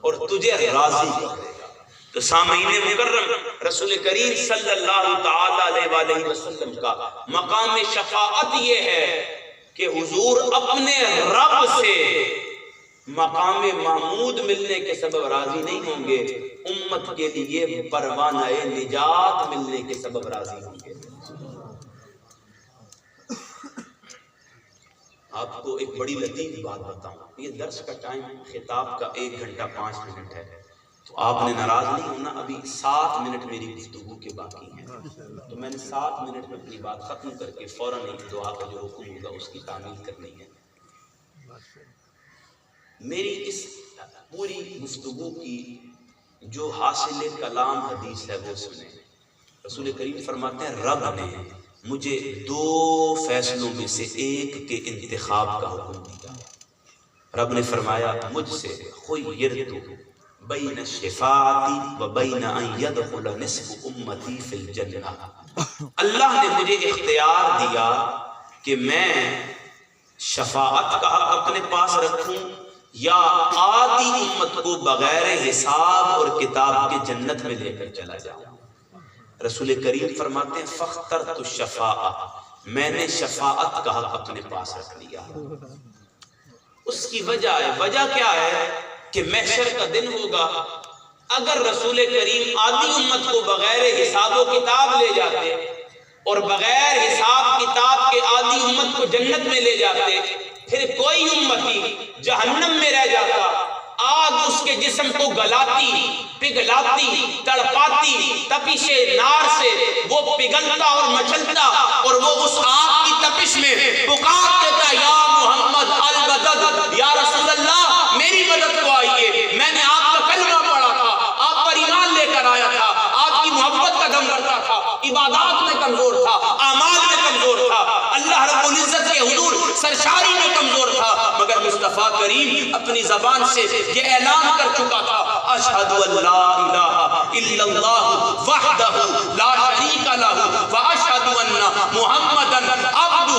اور تجھے راضی کر دے گا۔ تو سامعین مکرم، رسول کریم صلی اللہ تعالی علیہ وآلہ وسلم کا مقام شفاعت یہ ہے کہ حضور اپنے رب سے مقام محمود ملنے کے سبب راضی نہیں ہوں گے، امت کے لیے پروانہ نجات ملنے کے سبب راضی ہوں گے۔ آپ کو ایک بڑی لطیف بات بتاؤں، یہ درس کا ٹائم خطاب کا 1 گھنٹہ 5 منٹ ہے، تو آپ نے ناراض نہیں ہونا، ابھی 7 منٹ میری گفتگو کے باقی ہیں، تو میں نے 7 منٹ میں اپنی بات ختم کر کے فوراً ایک دعا کا جو حکم ہوگا اس کی تعمیل کرنی ہے۔ میری اس پوری گفتگو کی جو حاصل کلام حدیث ہے وہ سنیں۔ رسول کریم فرماتے ہیں رب نے مجھے 2 فیصلوں میں سے ایک کے انتخاب کا حکم دیا۔ رب نے فرمایا مجھ سے خیرت بین الشفاعت و بین ان یدخل نصف امتی فی الجنہ، اللہ نے مجھے اختیار دیا کہ میں شفاعت کا حق اپنے پاس رکھوں یا آدھی امت کو بغیر حساب اور کتاب کے جنت میں لے کر چلا جاؤں۔ رسول کریم فرماتے ہیں فاخترت الشفاعۃ، میں نے شفاعت کا حق اپنے پاس رکھ لیا۔ اس کی وجہ کیا ہے کہ محشر کا دن ہوگا، اگر رسول کریم آدھی امت کو بغیر حساب و کتاب لے جاتے اور بغیر حساب کتاب کے آدھی امت کو جنت میں لے جاتے، پھر کوئی امتی جہنم میں رہ جاتا، آگ اس کے جسم کو گلاتی، پگھلاتی، تڑپاتی، تپش نار سے وہ پگھلتا اور مچلتا، اور وہ اس آگ کی تپش میں پکار دیتا یا محمد المدد، یا رسول اللہ میری مدد کو آئیے، میں نے آپ کا کلمہ پڑھا تھا، آپ پر ایمان لے کر آیا تھا، آپ کی محبت کا دم کرتا تھا، عبادات میں کمزور تھا، اعمال میں کمزور تھا، اللہ رب العزت کے حضور سرشاری میں کمزور تھا، مگر مصطفیٰ کریم اپنی زبان سے یہ اعلان کر چکا تھا اشہد ان لا الہ الا اللہ وحدہ لا شریک لہ واشہد ان محمدا عبدہ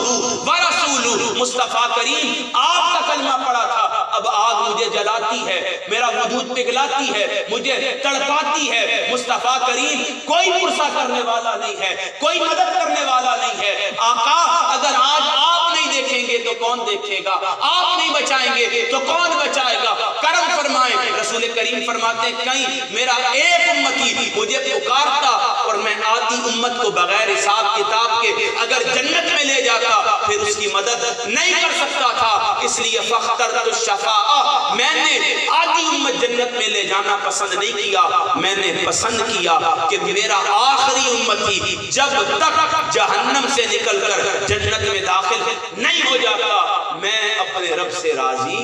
ورسولہ۔ مصطفیٰ کریم آپ کا کلمہ پڑھا تھا، اب آگ مجھے جلاتی ہے، میرا وجود پگھلاتی ہے، مجھے تڑپاتی ہے۔ مصطفیٰ کریم کوئی پرسہ کرنے والا نہیں ہے، کوئی مدد کرنے والا نہیں ہے۔ آقا اگر آج آپ نہیں دیکھیں گے تو کون دیکھے گا، آپ نہیں بچائیں گے تو کون بچائے گا، کرم فرمائیں۔ رسول کریم فرماتے ہیں کہیں میرا ایک امتی مجھے پکارتا اور میں آدھی امت کو بغیر حساب کتاب کے اگر جنت میں لے جاتا پھر اس کی مدد نہیں کر سکتا تھا، اس لیے فاخترت الشفاعہ، میں نے آدھی امت جنت میں لے جانا پسند نہیں کیا، میں نے پسند کیا کہ میرا آخری امتی جب تک جہنم سے نکل کر جنت میں داخل نہیں ہو جاتا میں اپنے رب سے راضی،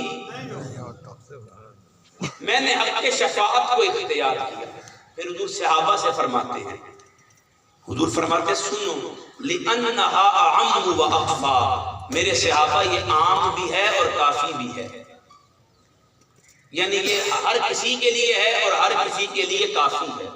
میں نے حق کے شفاعت کو اختیار کیا۔ پھر حضور صحابہ سے فرماتے ہیں، حضور فرماتے ہیں سنو لِأَنَّهَا أَعَمُّ وَأَخْفَى، میرے صحابہ یہ عام بھی ہے اور کافی بھی ہے، یعنی یہ ہر کسی کے لیے ہے اور ہر کسی کے لیے کافی ہے۔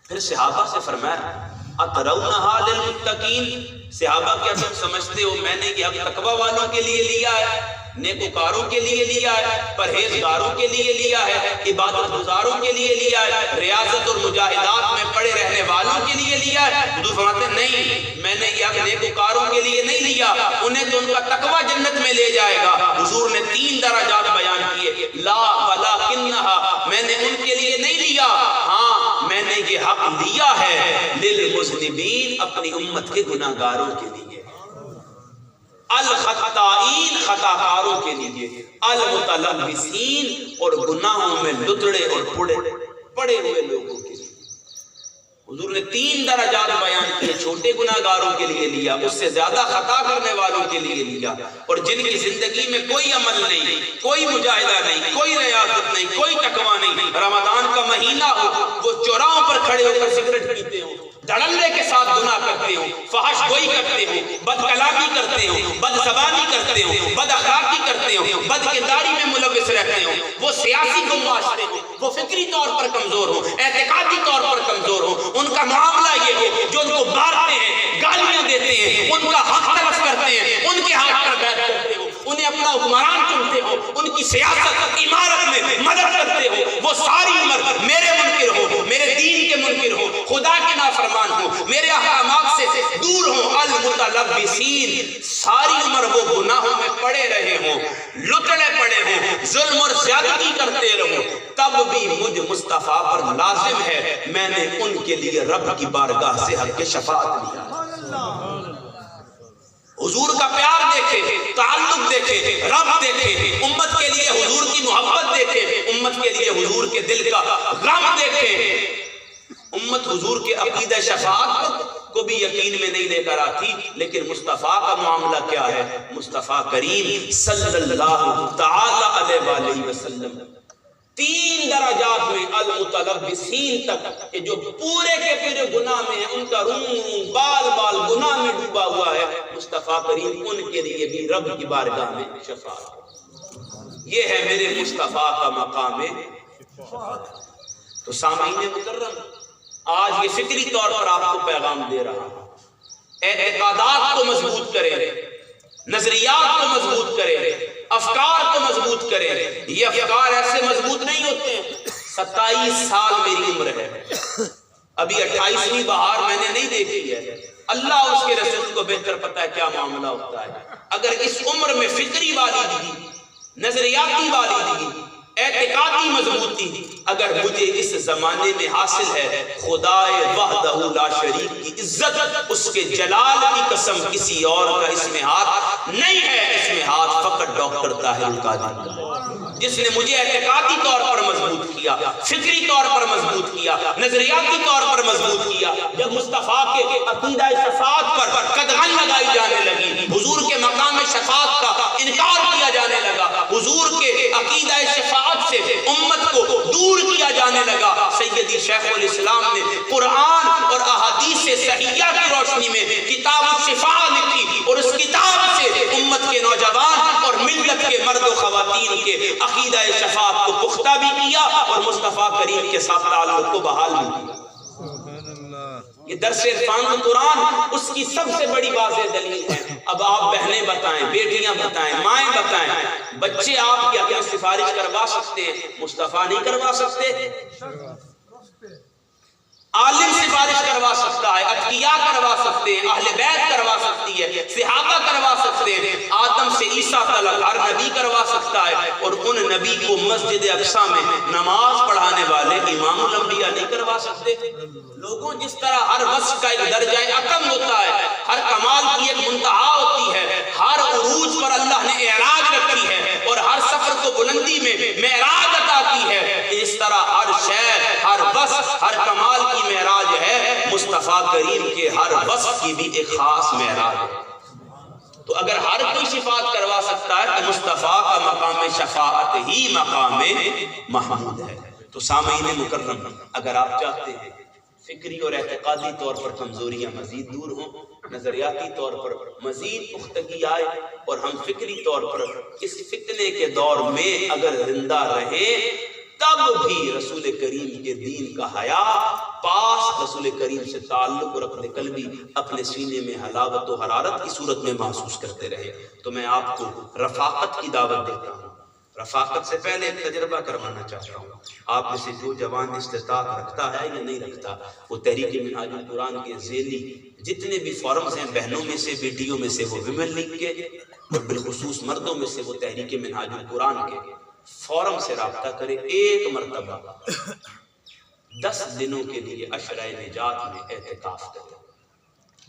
پھر صحابہ سے فرمایا اَتَرَوْنَهَا لِلْمُتَّقِينَ، صحابہ کیا تم سمجھتے ہو میں نے یہ تقوی والوں کے لیے لیا ہے، نیکوکاروں کے لیے لیا ہے، پرہیزگاروں کے لیے لیا ہے، عبادت گزاروں کے لیے لیا ہے، ریاضت اور مجاہدات میں پڑے رہنے والوں کے لیے لیا ہے؟ حضور فرماتے ہیں نہیں، میں نے یہ نیکوکاروں کے لیے نہیں لیا، انہیں تو ان کا تقوی جنت میں لے جائے گا۔ حضور نے 3 درجات بیان کیے، لا ولکنھا، میں نے ان کے لیے نہیں لیا، ہاں میں نے یہ حق لیا ہے للمذنبین، اپنی امت کے گناہگاروں کے لیے، الخطائین، خطا کاروں کے لیے، المتلبسین، اور گناہوں میں لتڑے اور پڑے ہوئے لوگوں کے لیے۔ حضور نے 3 درجات بیان کیے، چھوٹے گناہگاروں کے لیے لیا، اس سے زیادہ خطا کرنے والوں کے لیے لیا، اور جن کی زندگی میں کوئی عمل نہیں، کوئی مجاہدہ نہیں، کوئی ریاضت نہیں، کوئی تقویٰ نہیں، رمضان کا مہینہ ہو وہ چوراہوں پر کھڑے ہو کر سگریٹ پیتے ہوں، دھڑلے کے ساتھ گناہ کرتے ہوں، فحش گوئی کرتے ہوں، بد کلامی کرتے ہوں، بد زبانی کرتے ہوں، بد اخلاقی کرتے ہوں، بد کرداری میں ملوث رہتے ہوں، وہ سیاسی معاشرے ہوں، وہ فکری طور پر کمزور ہوں، اعتقادی طور پر کمزور ہوں، ان کا معاملہ یہ ہو جو ان کو مارتے ہیں، گالیاں دیتے ہیں، ان کا حق تلف کرتے ہیں، ان کے حق پر بیعت کرتے ہو، انہیں اپنا حکمران چنتے ہو، ان کی سیاست عمارت میں مدد کرتے ہو، وہ ساری عمر میرے منکر ہو، میرے دین کے منکر ہو، خدا کے نافرمان ہو، میرے احکامات سے دور ہو، المتلبسین، ساری عمر وہ گناہوں میں پڑے رہے ہوں، لٹڑے پڑے ہوں، ظلم اور زیادتی کرتے رہو، تب بھی مجھ مصطفیٰ پر لازم ہے میں نے ان کے لیے رب کی بارگاہ سے حق شفاعت لیا۔ حضور کا پیار دیکھے، تعلق دیکھے، رب دیکھے، امت کے لیے حضور کی محبت دیکھے، امت کے لیے حضور کے دل کا غم دیکھے۔ امت حضور کے عقیدہ شفاعت کو بھی یقین میں نہیں لے کر آتی، لیکن مصطفیٰ کا معاملہ کیا ہے؟ مصطفیٰ کریم صلی اللہ تعالی علیہ وآلہ وسلم 3 درجات میں المتلبسین تک کہ جو پورے کے پورے گناہ میں ہیں، ان کا روح بال بال گناہ میں ڈوبا ہوا ہے، مصطفیٰ کریم ان کے لیے بھی رب کی بارگاہ میں شفاعت۔ یہ ہے میرے مصطفیٰ کا مقام شفاعت۔ تو سامعین مکرم، آج یہ فکری طور پر آپ کو پیغام دے رہا ہوں، اعتقادات کو مضبوط کریں، نظریات کو مضبوط کریں، افکار کو مضبوط کریں۔ یہ افکار ایسے مضبوط نہیں ہوتے ہیں۔ 27 سال میری عمر ہے، ابھی 28ویں بہار میں نے نہیں دیکھی ہے، اللہ اس کے رسول کو بہتر پتہ ہے کیا معاملہ ہوتا ہے۔ اگر اس عمر میں فکری والدگی، نظریاتی والدگی، اعتقادی مضبوطی اگر مجھے اس زمانے میں حاصل ہے، خدا وحدہ لا شریک کی عزت، اس کے جلال کی قسم کسی اور کا اس میں ہاتھ نہیں ہے، اس میں ہاتھ فقط ڈاکٹر طاہر القادری کا ہے، جس نے مجھے اعتقادی طور پر مضبوط کیا، فکری طور پر مضبوط کیا، نظریاتی طور پر مضبوط کیا۔ جب مصطفیٰ کے عقیدہ شفاعت پر قدغن لگائی جانے لگی، حضور کے مقام شفاعت کا انکار کیا جانے لگا، حضور کے عقیدہ شفاعت سے امت کو دور کیا جانے لگا، سیدی شیخ الاسلام نے قرآن اور احادیث صحیحہ کی روشنی میں کتاب الشفاء لکھی، اور اس کتاب سے امت کے نوجوان اور ملت کے مرد و خواتین کے عقیدہ شفاعت کو پختہ بھی کیا اور مصطفیٰ کریم کے ساتھ تعلق کو بحال بھی کیا۔ یہ درس عرفان قرآن اس کی سب سے بڑی واضح دلیل ہے۔ اب آپ بہنیں بتائیں، بیٹیاں بتائیں، مائیں بتائیں، بچے آپ کی اپنی سفارش کروا سکتے ہیں، مصطفیٰ نہیں کروا سکتے؟ عالم سفارش کروا سکتا ہے، اتقیاء کروا سکتے ہیں، اہل بیت کروا سکتی ہے، صحابہ کروا سکتے ہیں، آدم سے عیسیٰ تک ہر نبی کروا سکتا ہے، اور ان نبی کو مسجد اقصی میں نماز پڑھانے والے امام الانبیاء نہیں کروا سکتے؟ لوگوں جس طرح ہر وصف کا ایک درجہ اکم ہوتا ہے، ہر کمال کی ایک منتہا ہوتی ہے، ہر عروج پر اللہ نے اعراج رکھی ہے اور ہر سفر کو بلندی میں معراج عطا کی ہے، اس طرح ہر شے، ہر وصف، ہر کمال کی معراج ہے، مصطفیٰ کریم کے ہر وصف کی بھی ایک خاص معراج ہے۔ تو اگر ہر کوئی شفاعت کروا سکتا ہے تو مصطفیٰ کا مقام شفاعت ہی مقام محمود ہے۔ تو سامعین مکرم، اگر آپ چاہتے ہیں فکری اور اعتقادی طور پر کمزوریاں مزید دور ہوں، نظریاتی طور پر مزید پختگی آئے، اور ہم فکری طور پر اس فتنے کے دور میں اگر زندہ رہیں، تب بھی رسول کریم کے دین کا حیا، پاس رسول کریم سے تعلق اور اپنے قلبی، اپنے سینے میں حلاوت و حرارت کی صورت میں محسوس کرتے رہے، تو میں آپ کو رفاقت کی دعوت دیتا ہوں۔ رفاقت سے پہلے ایک تجربہ کروانا چاہتا ہوں۔ آپ میں سے جو جوان استطاعت رکھتا ہے یا نہیں رکھتا، وہ تحریک منہاج القرآن کے ذیلی جتنے بھی فورمز ہیں، بہنوں میں سے، بیٹیوں میں سے وہ ویمن لیگ کے، اور بالخصوص مردوں میں سے وہ تحریک منہاج القرآن کے فورم سے رابطہ کرے، ایک مرتبہ 10 دنوں کے لیے عشرہ نجات میں اعتکاف کرے۔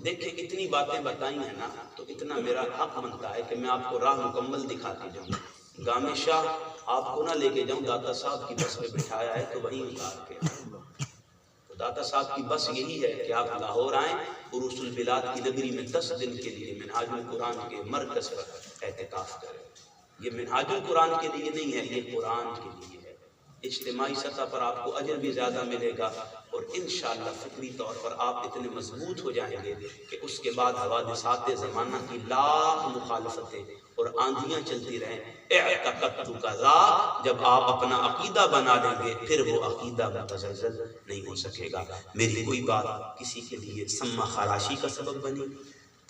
دیکھیں اتنی باتیں بتائی ہیں نا، تو اتنا میرا حق بنتا ہے کہ میں آپ کو راہ مکمل دکھا کے جاؤں۔ گامے شاہ آپ کو نہ لے کے جاؤں، داتا صاحب کی بس میں بٹھایا ہے تو وہیں اتار کے تو داتا صاحب کی بس یہی ہے کہ آپ لاہور آئیں، عروس البلاد کی نگری میں 10 دن کے لیے منہاج القرآن کے مرکز پر اعتکاف کریں۔ یہ منہاج القرآن کے لیے نہیں ہے، یہ قرآن کے لیے ہے۔ اجتماعی سطح پر آپ کو اجر بھی زیادہ ملے گا، اور انشاءاللہ فکری طور پر آپ اتنے مضبوط ہو جائیں گے کہ اس کے بعد حوادثات زمانہ کی لاکھ مخالفتیں اور آندھیاں چلتی رہیں، اعتقدت کذا، جب آپ اپنا عقیدہ بنا لیں گے پھر وہ عقیدہ متزلزل نہیں ہو سکے گا۔ میری کوئی بات کسی کے لیے سما خراشی کا سبب بنی،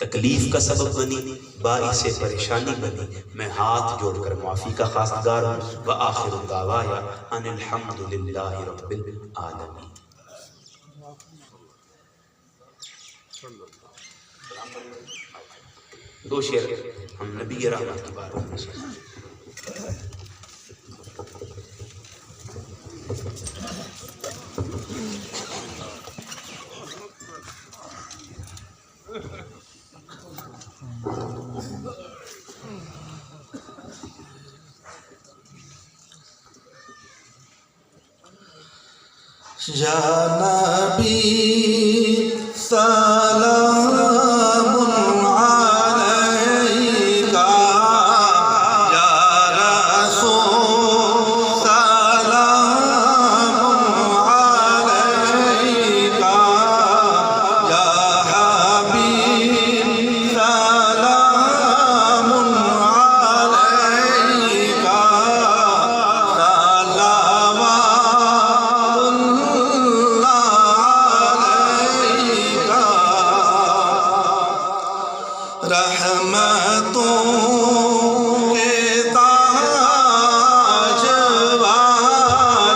تکلیف کا سبب بنی، باعث پریشانی بنی، میں ہاتھ جوڑ کر معافی کا خواستگار ہوں۔ وآخر دعوایا ان الحمد للہ رب العالمین۔ دو شعر ہم نبی رحمت کی بات کریں۔ یا نبی